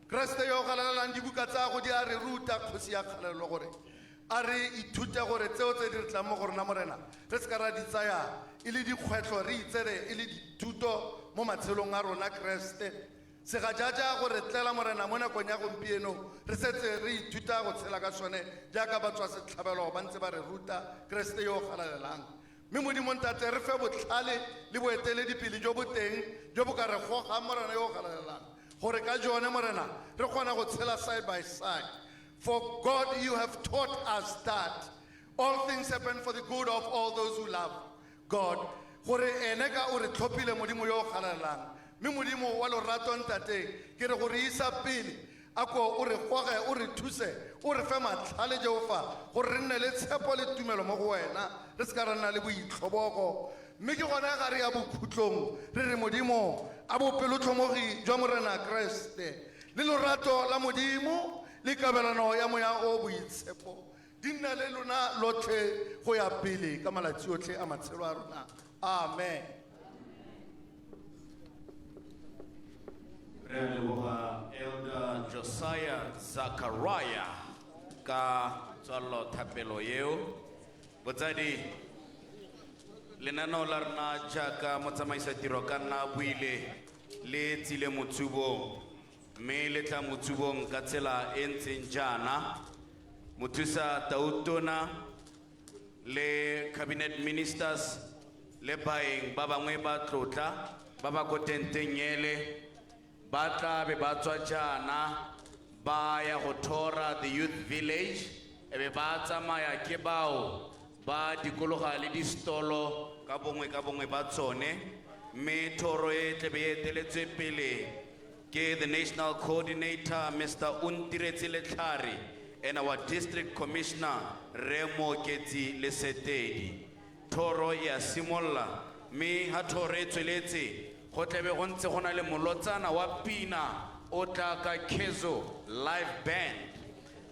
Kriste yo galalelang dibuka tsa go di a re ruta kgosi ya kgalalelo gore a re ithuta gore tseo tse di re tlang mo go rona morena re se ka ra di tsaya e le dikgwetlho re itsere e le dithuto mo matshelong a rona Kriste se ga jaja gore tlela morena mo nakong ya gompieno re setse re ithuta go tshela ka sone jaaka batswa setlhabelo ba ntse ba re ruta Kriste yo galalelang mme modimo ntate re fe botlhale le boeteledipele jo bo teng jo bo ka re goga morena yo galalelang gore ka jone morena re kgona go tshela side by side. For God, you have taught us that all things happen for the good of all those who love God. Gore ene ka o re tlhophile modimo yo galalelang mme modimo wa lorato ntate ke re gore isa pele a ko o re goge o re thuse o re fe matlhale Jehova gore re nne le tshepo le tumelo mo go wena re se ka ra nna le boitlhobogo mme ke gona ga re ya bokhutlong re re modimo a bopelotlhomogi jwa morena Kriste le lorato la modimo le kabelano ya moya o boitshepo di nna le lona lotlhe go ya pele ka malatsi otlhe a matshelo a rona amen. Elder Josiah Zachariah ka tswalo thapelo yeo botsadi lenaneo la rena jaaka motsamaisa tiro ka nna buile le tsile motsubong mme le tla motsubong ka tsela e ntseng jaana mothusa tautona le cabinet ministers le baeng ba bangwe ba tlotla ba ba ko tenteng yele ba tla be ba tswa jaana ba ya go thora the youth village e be ba tsamaya ke bao ba dikologa le distolo ka bongwe ba tsone mme thoro e tle be e eteletswe pele ke the national coordinator Mr. Untiretse Letlhare and our district commissioner Remo Ketsi Lesetedi. Thoro ya simolla mme ha thoro e tsweletse go tlebe go ntse go na le molotsana wa pina o tla ka Kezo live band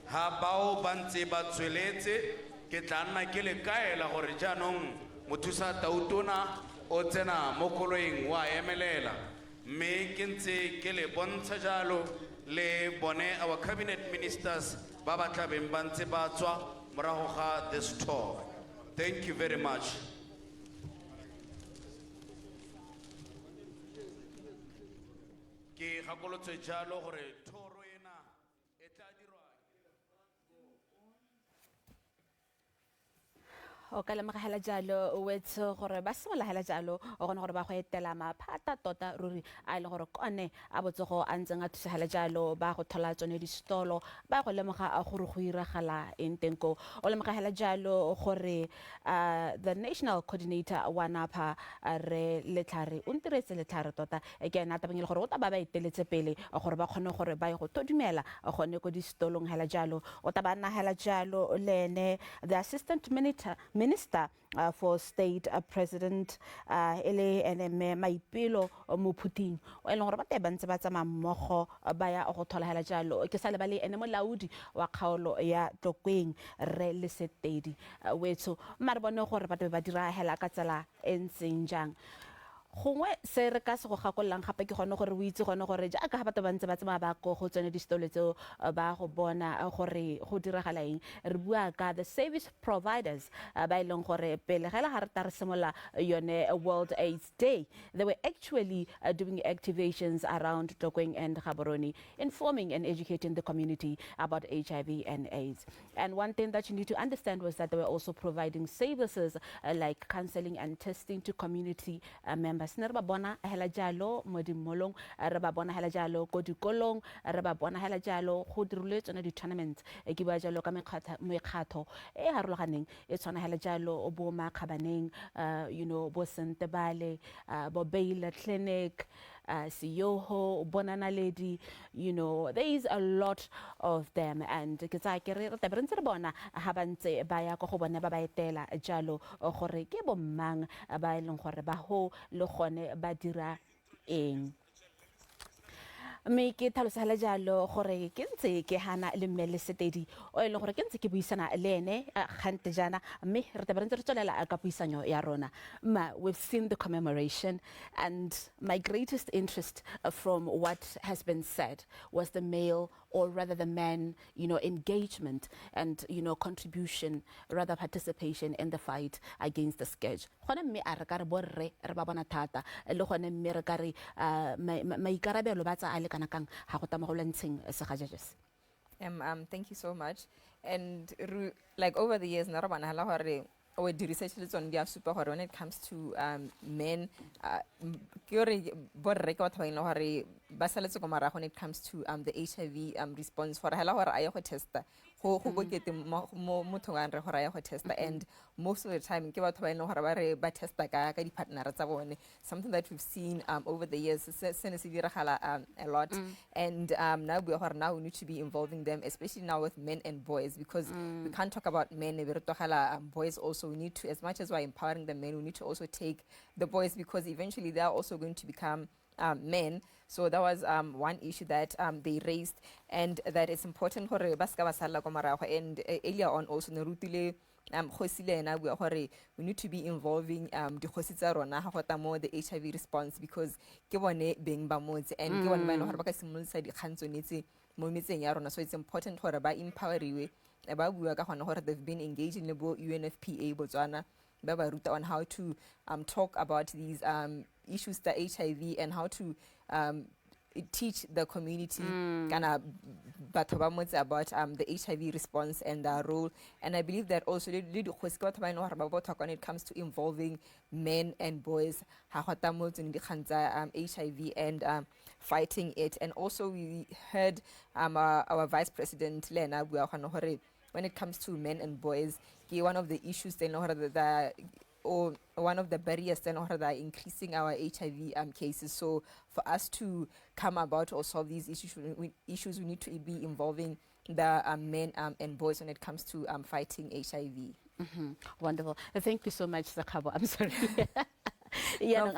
ha bao ba ntse ba tsweletse ke tla nna ke le kaela gore jaanong mothusa tautona o tsena mo koloing wa emelela mme ke ntse ke le bontsha jalo le bone our cabinet ministers ba ba tla beng ba ntse ba tswa morago ga this talk. Thank you very much. Ke gakolotswe jalo gore thoro ena e tla dirwa o ka lemogela jalo o wetso gore ba simologela jalo o gone gore ba go etela maphata tota ruri a ile gore kone a botsogo a ntseng a thusegela jalo ba go thola tsone distolo ba go lemoga a gore go iragala eng teng ko o lemogela jalo gore the national coordinator wa napa re Letlhare o ntiretse Letlhare tota ke ena tabeng ile gore o ta ba eteletse pele gore ba kgone gore ba go todumela gone ko distolong hela jalo o ta ba nna hela jalo lene the assistant minister for state president ele ene Maipelo Mophuting o eleng gore ba te bantse ba tsama mmogo ba ya go thola hela jalo ke sa le ba le ene molaodi wa kgaolo ya Tlokweng re Lesetedi wetso mare bone gore ba ba dira hela ka tsela e ntseng jang gongwe se re ka se go gakollang gape ke gone gore o itse gone gore jaaka batho ba ntse ba tsama ba go tsene distolo tseo ba go bona gore go diragala eng re bua ka the service providers ba ileng gore pele ga re ta re simola yone World AIDS Day they were actually doing activations around Tlokweng and Gaborone informing and educating the community about HIV and AIDS. And one thing that you need to understand was that they were also providing services like counseling and testing to community members. Ne re ba bona hela jalo mo dimolong re ba bona hela jalo ko dikolong re ba bona hela jalo go dirilwe tsone di tournaments ke ba jalo ka mekgatho e harologaneng e tsona hela jalo bo makgabaneng bo Sentebale bo Baylor Clinic Siyoho Bonana Lady there is a lot of them and ke tsa ke re ta re bona ha ba ntse ba ya go bona ba etela jalo gore ke bo mang ba ileng gore ba ho le gone ba dira eng me ke tlhalosela jalo gore ke ntse ke hana le Mme Lesetedi o ile gore ke ntse ke buisana le ene gante jana mme re ta re tswelela ka buisanyo ya rona we've seen the commemoration and my greatest interest from what has been said was the male or rather the man engagement and contribution rather participation in the fight against the scourge gone mme a re ka re borre re ba bona thata le gone mme re ka re maikarabelo ba tsa ale kanakang ha go tama go lentsheng se ga judges. Thank you so much. And like over the years, or the research that's on the super when it comes to men, when it comes to the HIV response for a test go bokete mo mothong a re gore ya go testa, and most of the time ke batho ba ene gore ba re ba testa ka di-partner tsa bone, something that we've seen over the years. Se ne se diragala a lot, and now we need to be involving them, especially now with men and boys, because we can't talk about men, boys also. We need to, as much as we're empowering the men, we need to also take the boys, because eventually they are also going to become men. So that was one issue that they raised, and that it's important for and earlier on also we need to be involving the HIV response, because ke bone beng ba motse, and ke bone ba ene gore ba ka simolotsa dikgantso tse mo metseng ya rona. So it's important gore ba empoweriwe, ba bua ka gone gore they've been engaging le bo UNFPA Botswana, ba ba ruta on how to talk about these issues, the HIV, and how to teach the community about the HIV response and their role. And I believe that also when it comes to involving men and boys, HIV and fighting it. And also we heard our Vice President Lena, when it comes to men and boys, one of the issues or one of the barriers that are increasing our HIV cases. So for us to come about or solve these issues, we need to be involving the men and boys when it comes to fighting HIV. Wonderful. Thank you so much, Sakabo. I'm sorry. No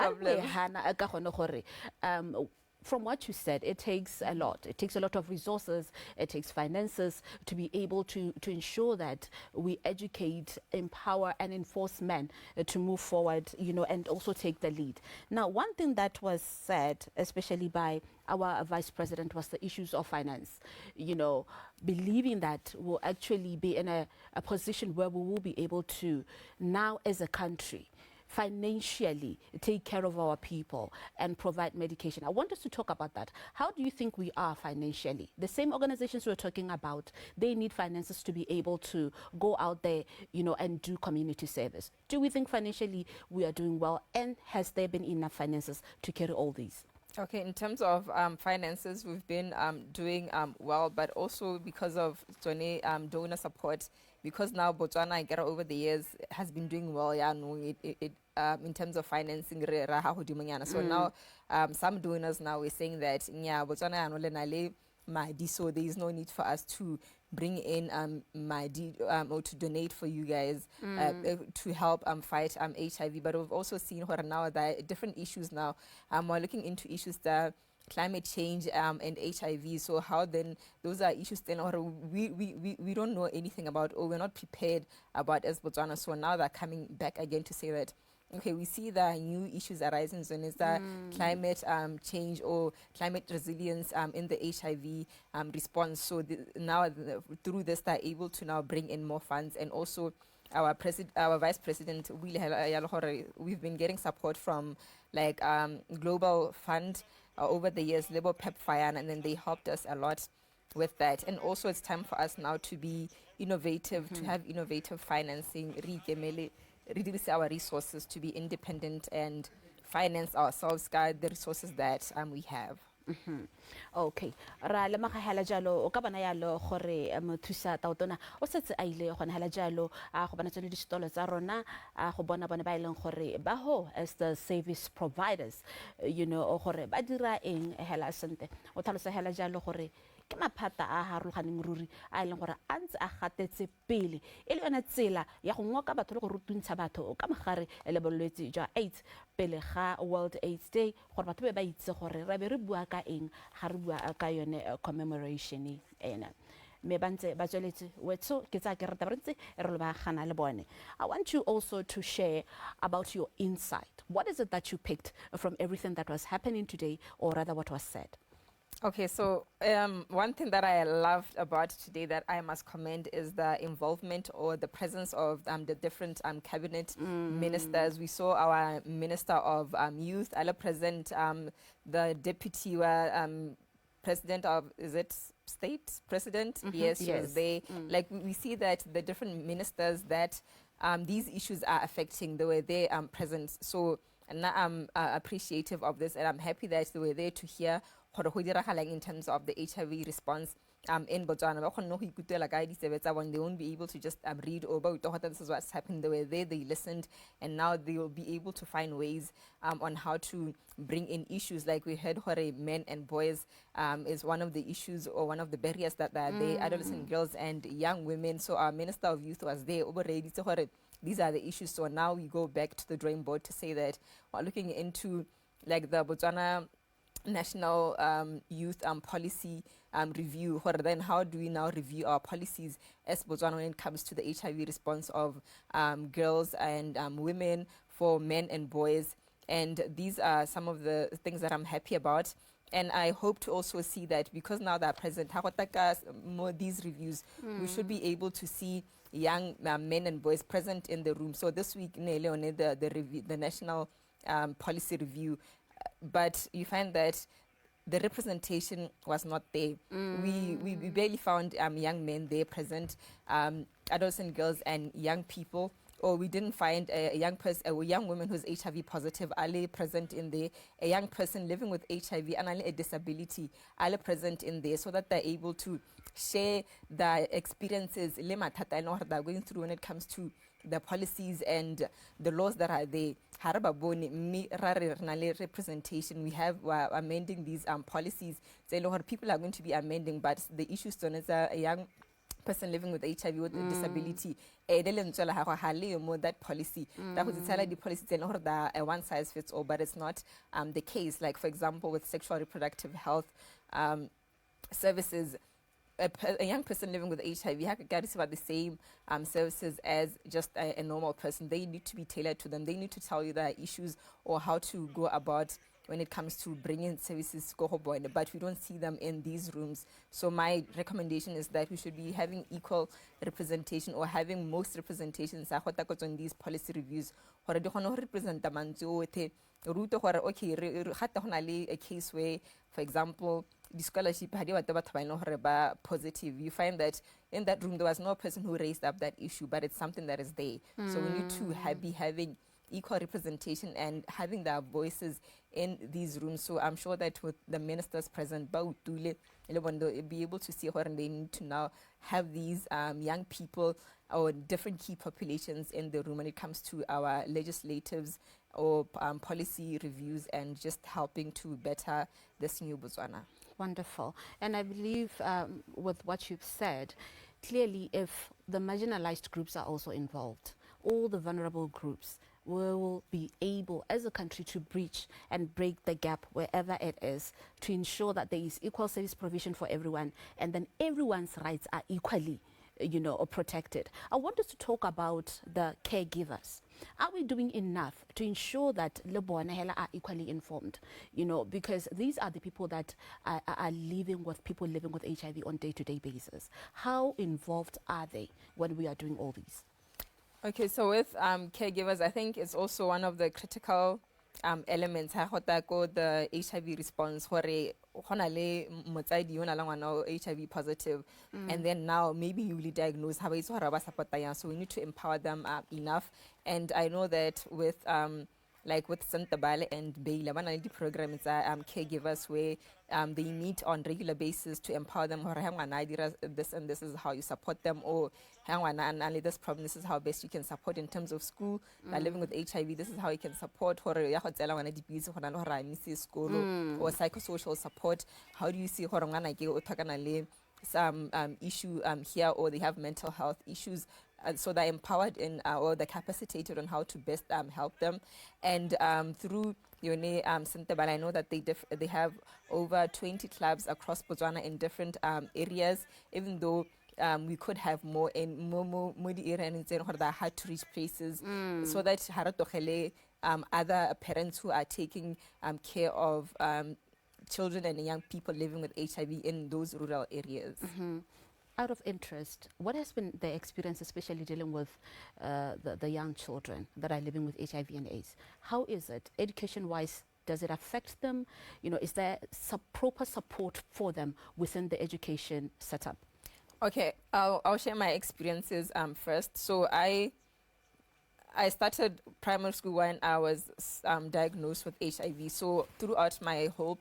problem. From what you said, it takes a lot. It takes a lot of resources. It takes finances to be able to ensure that we educate, empower, and enforce men to move forward, and also take the lead. Now, one thing that was said, especially by our Vice President, was the issues of finance. Believing that we'll actually be in a position where we will be able to now, as a country, financially take care of our people and provide medication. I want us to talk about that. How do you think we are financially? The same organizations we're talking about, they need finances to be able to go out there, and do community service. Do we think financially we are doing well, and has there been enough finances to carry all these? Okay, in terms of finances, we've been doing well, but also because of donor support, because now Botswana, over the years, has been doing well, in terms of financing. So now, some donors now are saying that, Botswana Madi, so there is no need for us to bring in Madi or to donate for you guys to help fight HIV. But we've also seen now that different issues now. We're looking into issues that climate change and HIV. So how then those are issues then we don't know anything about, or we're not prepared about as Botswana. So now they're coming back again to say that, okay, we see the new issues arising. So is that climate change or climate resilience in the HIV response. So now through this, they're able to now bring in more funds. And also our Vice President, we've been getting support from Global Fund over the years, Labour PEPFAR, and then they helped us a lot with that. And also it's time for us now to be innovative, to have innovative financing, reduce our resources to be independent and finance ourselves, guide the resources that we have. Okay, ra le magahela jalo o ka bana yalo gore mothusa taotona o setse a ile gona hela jalo a go bana tsone distolo tsa rona a go bona bana ba ileng gore ba ho as the service providers, o gore ba dira eng hela sente o tlhalosa hela jalo gore ke maphata a harologaneng ruri a ileng gore a ntse a gatetse pele e le yona tsela ya go ngoka batho le go rutuntsha batho ka mogare le bolwetse jwa AIDS pele ga World AIDS Day, gore batho ba itse gore ra be re bua ka eng ga re bua ka yone commemoration ena. Me bantse ba tsweletse wetso ke tsa ke rata brentse re lo ba gana le bone. I want you also to share about your insight. What is it that you picked from everything that was happening today, or rather what was said? Okay, so one thing that I loved about today that I must commend is the involvement or the presence of the different cabinet ministers. We saw our Minister of Youth, Ala present, the Deputy President of, is it State President? Yes, she was there. We see that the different ministers that these issues are affecting, the way they are present. So and I'm appreciative of this, and I'm happy that they were there to hear in terms of the HIV response in Botswana. Ba kgonne go ikutlwela ka ditsebe tsa bone. They won't be able to just read or this is what's happened. They were there, they listened, and now they will be able to find ways on how to bring in issues. Like we heard, men and boys is one of the issues or one of the barriers that are there, adolescent girls and young women. So our Minister of Youth was there already. So these are the issues. So now we go back to the drawing board to say that we're looking into like the Botswana National Youth Policy Review. Then how do we now review our policies as Botswana when it comes to the HIV response of girls and women, for men and boys? And these are some of the things that I'm happy about. And I hope to also see that because now they're present, more these reviews, we should be able to see young men and boys present in the room. So this week, the National Policy Review, but you find that the representation was not there. We barely found young men there present, adolescent girls and young people. Or we didn't find a young woman who's HIV positive, ali present in there, a young person living with HIV and a disability, ali present in there, so that they're able to share the experiences they're going through when it comes to the policies and the laws that are there. Representation. We're amending these policies. People are going to be amending, but the issues on is a young person living with HIV with a disability. That policy. That was the policy a one size fits all, but it's not the case. Like for example, with sexual reproductive health services, a young person living with HIV has about the same services as just a normal person. They need to be tailored to them. They need to tell you the issues or how to go about when it comes to bringing services, but we don't see them in these rooms. So my recommendation is that we should be having equal representation or having most representations on these policy reviews. Represent a case where, for example, the scholarship positive, you find that in that room there was no person who raised up that issue, but it's something that is there. So we need to be having equal representation and having their voices in these rooms. So I'm sure that with the ministers present, they'll be able to see and they need to now have these young people or different key populations in the room when it comes to our legislatives or policy reviews and just helping to better this new Botswana. Wonderful. And I believe with what you've said, clearly if the marginalized groups are also involved, all the vulnerable groups, we will be able as a country to breach and break the gap wherever it is, to ensure that there is equal service provision for everyone, and then everyone's rights are equally protected. I want us to talk about the caregivers. Are we doing enough to ensure that Lebonahela are equally informed? Because these are the people that are living with people living with HIV on day-to-day basis. How involved are they when we are doing all these? Okay, so with caregivers, I think it's also one of the critical elements. The HIV response, HIV positive, and then now maybe newly diagnosed. So we need to empower them enough. And I know that with like with Ndaba and Baila, one of the programs are caregivers where they meet on regular basis to empower them. This and this is how you support them, or this problem, this is how best you can support in terms of school. Living with HIV, this is how you can support. Or psychosocial support. How do you see some issue here, or they have mental health issues? So they're empowered in or they're capacitated on how to best help them. And through Ndaba, I know that they have over 20 clubs across Botswana in different areas, even though we could have more in more hard to reach places, so that other parents who are taking care of children and young people living with HIV in those rural areas. Out of interest, what has been the experience, especially dealing with the young children that are living with HIV and AIDS? How is it, education-wise? Does it affect them? Is there proper support for them within the education setup? Okay, I'll share my experiences first. So I started primary school when I was diagnosed with HIV. So throughout my whole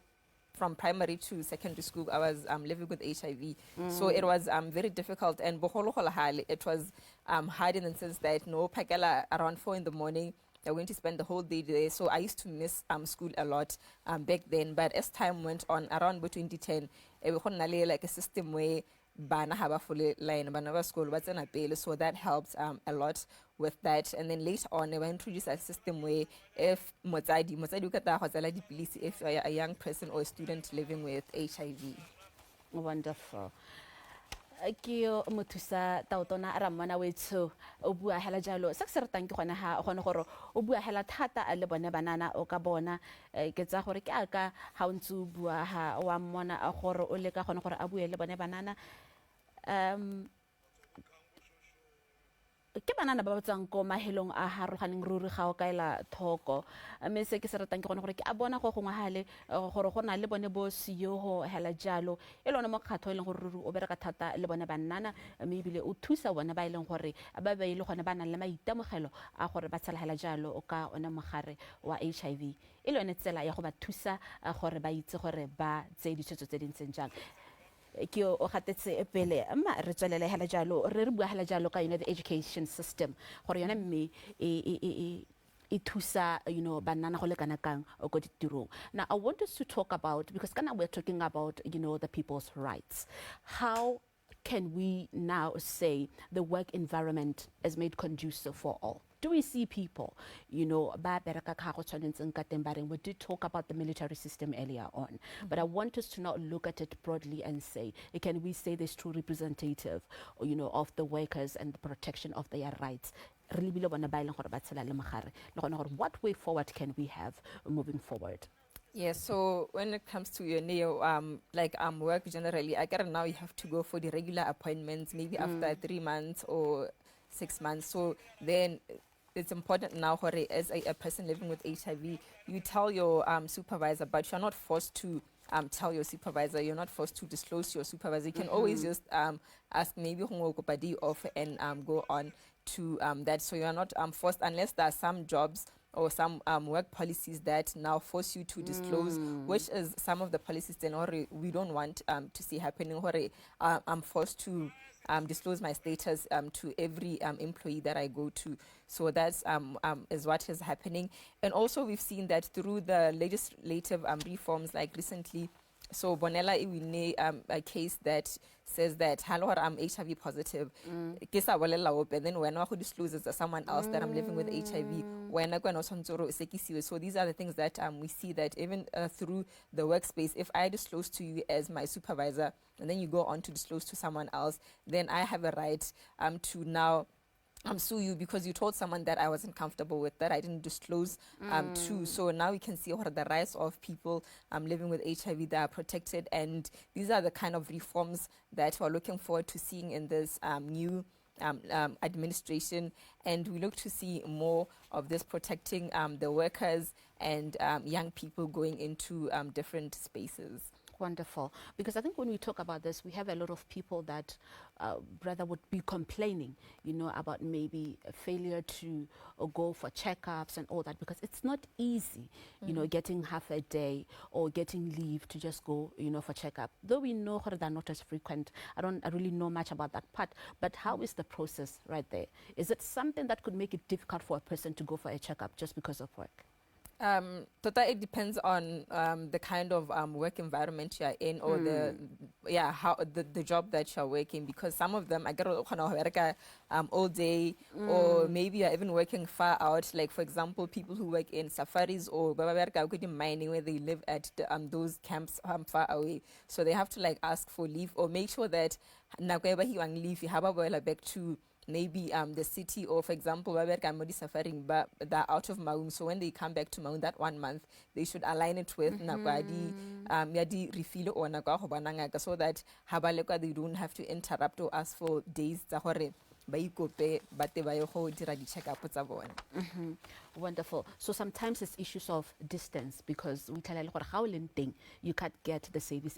from primary to secondary school, I was living with HIV. So it was very difficult. And it was hard in the sense that no pakela around 4 in the morning. They're going to spend the whole day there. So I used to miss school a lot back then. But as time went on, around 2010, we had like a system where bana haba fully line bana ba school what's in a bill, so that helps a lot with that. And then later on we introduced a system where if motsadi ukata hotela dipilisi if you're a young person or a student living with HIV. Wonderful. Ke yo motho sa taotona a ramana wetso o bua hela jalo se se ratang ke gona ha gone gore o bua hela thata a le bone banana o ka bona ke tsa gore ke aka ha o ntse o bua ha wa mmona a gore o le ka gone gore a bue le bone banana ke banana ba tsang ko mahelong a haroganeng ruri ga o kaela thoko mme se ke se ratang ke gone gore ke a bona go gongwa hale gore go na le bone bo CEO ho hela jalo e lone mo kgatho le gore ruri o bereka thata le bone banana mme ibile o thusa bona ba ileng gore ba ba ile gone ba nang le maitemogelo a gore ba tshela hela jalo o ka ona mogare wa HIV e lone tsela ya go ba thusa gore ba itse gore ba tse ditshotso tse dintseng jang ke o gatetse pele amma re tswelele hela jalo re bua hela jalo ka the education system gore yona mme e thusa banana go le kana kang go ditirong. Now I want us to talk about, because kana we're talking about the people's rights, how can we now say the work environment is made conducive for all? Do we see people, ba bereka ka go tshwanetseng ka teng ba reng? We did talk about the military system earlier on, but I want us to not look at it broadly and say, can we say this true representative, of the workers and the protection of their rights? What way forward can we have moving forward? Yeah, so when it comes to your work generally, I get now you have to go for the regular appointments, maybe after 3 months or 6 months. So then it's important now, as a person living with HIV, you tell your supervisor, but you're not forced to tell your supervisor, you're not forced to disclose to your supervisor. You can always just ask maybe off and go on to that. So you're not forced, unless there are some jobs or some work policies that now force you to disclose, which is some of the policies then we don't want to see happening. I'm forced to disclose my status to every employee that I go to. So that's is what is happening. And also we've seen that through the legislative reforms, like recently, so Bonella Iwine, a case that says that hello, I'm HIV positive. And then when I disclose to someone else that I'm living with HIV, so these are the things that we see that even through the workspace, if I disclose to you as my supervisor, and then you go on to disclose to someone else, then I have a right to now sue you because you told someone that I wasn't comfortable with, that I didn't disclose to. So now we can see what are the rights of people living with HIV that are protected, and these are the kind of reforms that we're looking forward to seeing in this new administration, and we look to see more of this protecting the workers and young people going into different spaces. Wonderful. Because I think when we talk about this, we have a lot of people that rather would be complaining, about maybe a failure to go for checkups and all that, because it's not easy, getting half a day or getting leave to just go, for checkup. Though we know they're not as frequent, I really know much about that part, but how is the process right there? Is it something that could make it difficult for a person to go for a checkup just because of work? It depends on the kind of work environment you're in, or the job that you're working, because some of them I get all day, or maybe you're even working far out, like for example people who work in safaris or mining, where they live at those camps far away, so they have to ask for leave or make sure that leave you have back to maybe the city, or for example, they're out of Maun. So when they come back to Maun that 1 month, they should align it with Yadi refill or so that they don't have to interrupt or ask for days. Wonderful. So sometimes it's issues of distance, because we tell you can't get the service.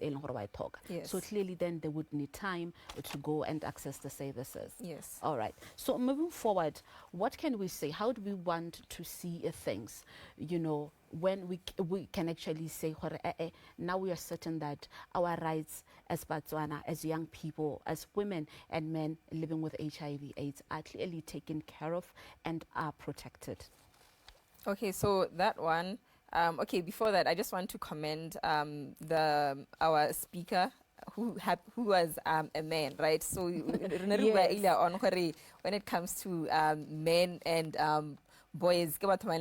Yes. So clearly then they would need time to go and access the services. Yes. All right. So moving forward, what can we say? How do we want to see things, when we can actually say, now we are certain that our rights as Botswana, as young people, as women and men living with HIV/AIDS are clearly taken care of and are protected. Okay, so that one. Okay, before that, I just want to commend our speaker who was a man, right? So earlier on, when it comes to men and boys, but through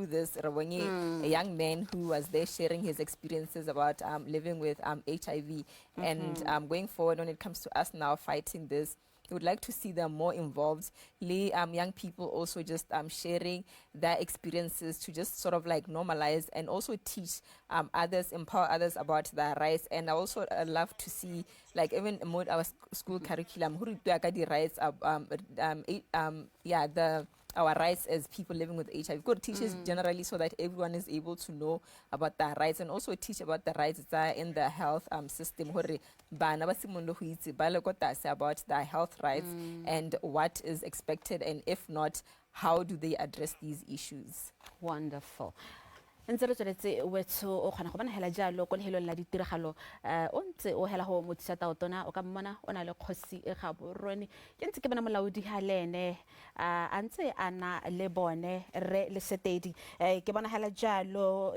this, a young man who was there sharing his experiences about living with HIV, and going forward when it comes to us now fighting this. We would like to see them more involved. Young people also just sharing their experiences to just sort of like normalize and also teach others, empower others about their rights. And I also love to see, like, even our school curriculum, who the rights our rights as people living with HIV. Good teachers generally, so that everyone is able to know about their rights, and also teach about the rights that are in the health system. About their health rights and what is expected, and if not, how do they address these issues? Wonderful. ntse re tsweletse wetso o kgona go bona hela jalo ko lehelong la ditiragalo o ntse o hela go motsisa taotona o ka mmona o na le kgosi e ga borone ke ntse ke bona molaodi ha lene a ntse ana le bone re le setedi ke bona hela jalo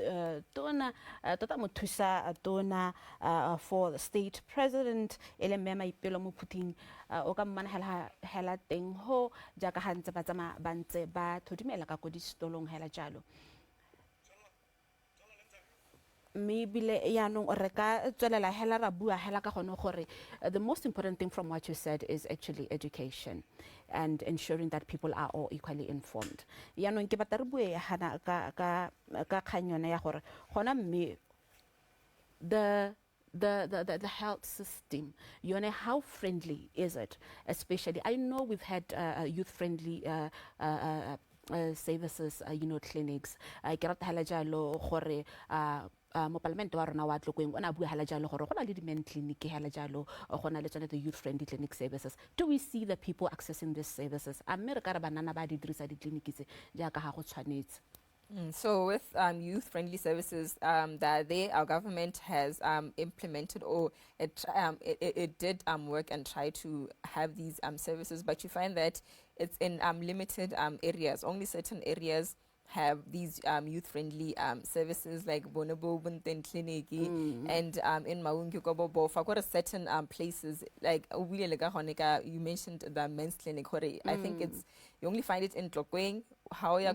tona tota mothusa tona for the state president ele mema ipelo mo phuting o ka mmona hela teng ho jaaka ha ntse ba tsama ba ntse ba thodimela ka go di stolong hela jalo maybe the most important thing from what you said is actually education and ensuring that people are all equally informed. The health system, you know, how friendly is it? Especially, I know we've had youth friendly services, you know, clinics. Mo parliament wa rona wa tlokweng ona bua hala jalo gore gona le di men clinic hala jalo gona le tsone the youth friendly clinic services. Do we see the people accessing these services? America re banana ba di dirisa di clinic tse jaaka ha go tshwanetse. So with youth friendly services that our government has implemented, or it did work and try to have these services, but you find that it's in limited areas. Only certain areas have these youth-friendly services, like Bonobo Bunten Clinic and in Maungi Kobobo. For certain places, like you mentioned the men's clinic. I think you only find it in Tlokeng. I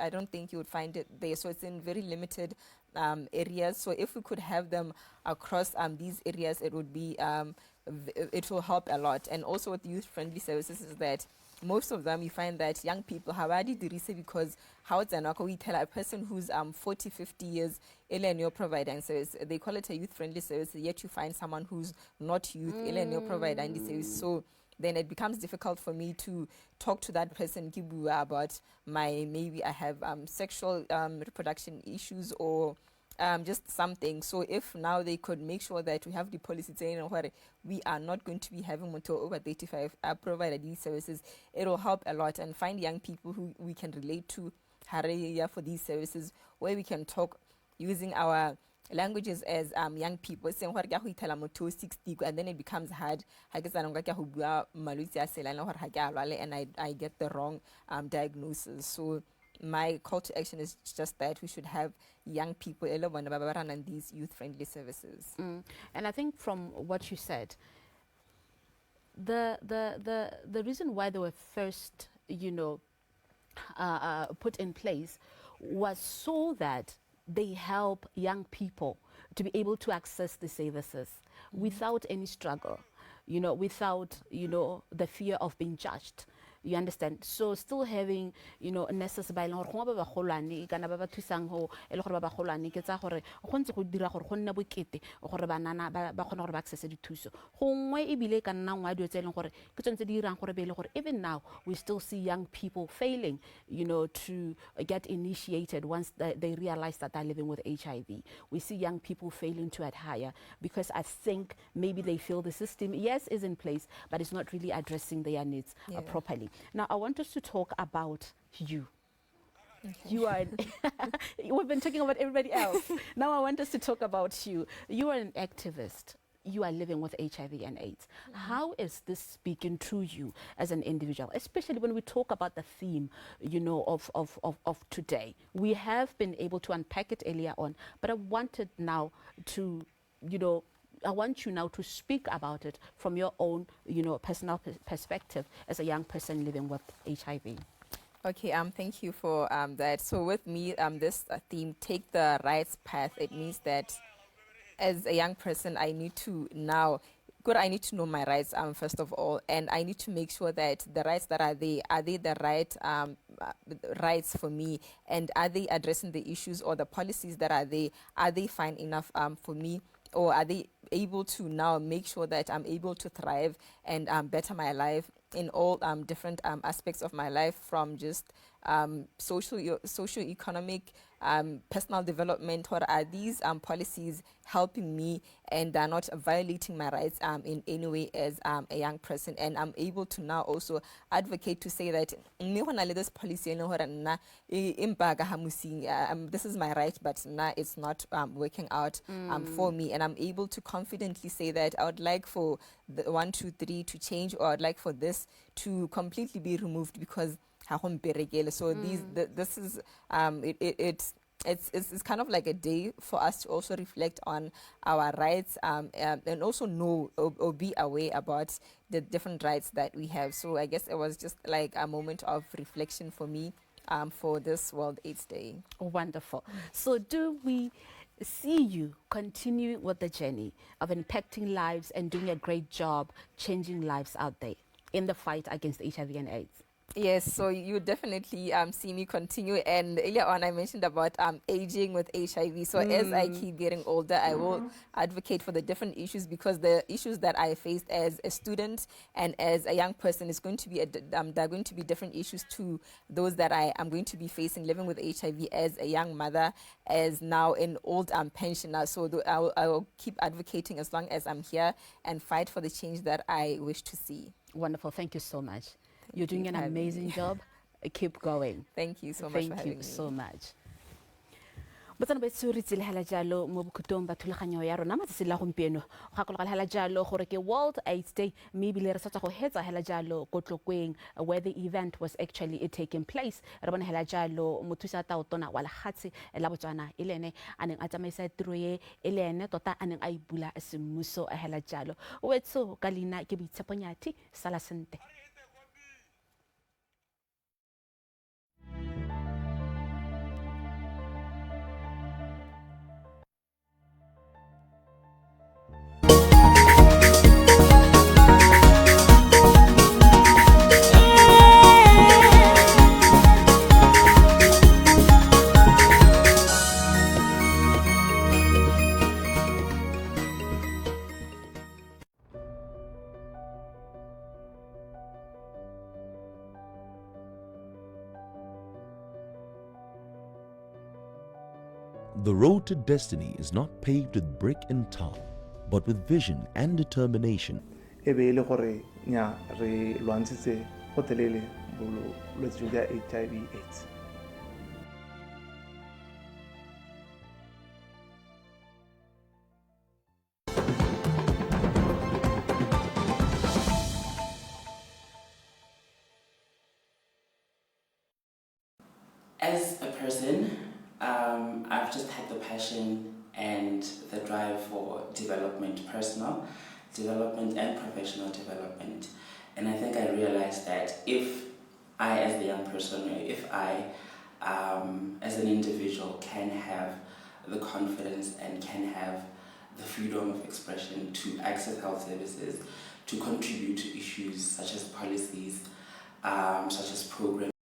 don't think you would find it there. So it's in very limited areas. So if we could have them across these areas, it would be it will help a lot. And also with youth-friendly services is that most of them, you find that young people have already dirisa because how it's we tell a person who's 40, 50 years, you're providing service. They call it a youth-friendly service, yet you find someone who's not youth, you're providing service. So then it becomes difficult for me to talk to that person about maybe I have sexual reproduction issues or just something. So if now they could make sure that we have the policy saying where we are not going to be having motor over 35 provide these services, it will help a lot, and find young people who we can relate to for these services, where we can talk using our languages as young people, saying what 60, and then it becomes hard. And I get the wrong diagnosis. So my call to action is just that we should have young people and these youth-friendly services. And I think from what you said, the reason why they were first, you know, put in place was so that they help young people to be able to access the services without any struggle, you know, without, you know, the fear of being judged. You understand? So still having, you know, nurses ba ileng gore go ba golwane kana ba ba thusang ho ele gore ba ba golwane ke tsa gore go ntse go dira gore go nne bokete gore banana ba kgona gore ba access dithuso gongwe e bile ka nna ngwa dio tse ileng gore ke tsentse di dirang gore be ile gore even now we still see young people failing, you know, to get initiated once they realize that they're living with HIV. We see young people failing to adhere because I think maybe they feel the system, yes, is in place, but it's not really addressing their needs properly. Now, I want us to talk about you. You are, we've been talking about everybody else. Now I want us to talk about you. You are an activist. You are living with HIV and AIDS. How is this speaking to you as an individual, especially when we talk about the theme, you know, of today? We have been able to unpack it earlier on, but I wanted now to, you know, I want you now to speak about it from your own, you know, personal perspective as a young person living with HIV. Okay, thank you for that. So with me, this theme, take the right path, it means that as a young person, I need to now, I need to know my rights, first of all, and I need to make sure that the rights that are they the right rights for me, and are they addressing the issues or the policies that are they fine enough for me, or are they able to now make sure that I'm able to thrive and better my life in all different aspects of my life, from just socio-economic, personal development. What are these policies helping me and are not violating my rights in any way as a young person? And I'm able to now also advocate to say that this policy, this is my right, but now it's not working out for me. And I'm able to confidently say that I would like for the 1, 2, 3 to change, or I'd like for this to completely be removed because so this is it's kind of like a day for us to also reflect on our rights and also know or be aware about the different rights that we have. So I guess it was just like a moment of reflection for me for this World AIDS Day. Wonderful. So do we see you continue with the journey of impacting lives and doing a great job changing lives out there in the fight against HIV and AIDS? Yes, so you definitely see me continue. And earlier on, I mentioned about aging with HIV. So as I keep getting older, I will advocate for the different issues, because the issues that I faced as a student and as a young person is going to be there are going to be different issues to those that I am going to be facing living with HIV as a young mother, as now an old pensioner. So I will keep advocating as long as I'm here and fight for the change that I wish to see. Wonderful. Thank you so much. You're doing an amazing job. Keep going. Thank you so much for having me. Thank you so much. Botswana betso re tsile hela jalo mo bokutong ba thulaganyo ya rona matsatsi la gompieno go gakologa hela jalo gore ke World AIDS Day, mme ebile re sa tswa go hetsa hela jalo ko tlokweng where the event was actually taking place. Re bona hela jalo mothusa taotona wa lehatshe la Botswana e lene a neng a tsamaisa tiro ye e lene tota a neng a ibula semmuso hela jalo wetso ka leina ke Boitsheponyati sala sente. The road to destiny is not paved with brick and tar, but with vision and determination. HIV/AIDS. As a person, I've just had the passion and the drive for development, personal development and professional development. And I think I realized that if I, as a young person, or if I, as an individual, can have the confidence and can have the freedom of expression to access health services, to contribute to issues such as policies, such as programs,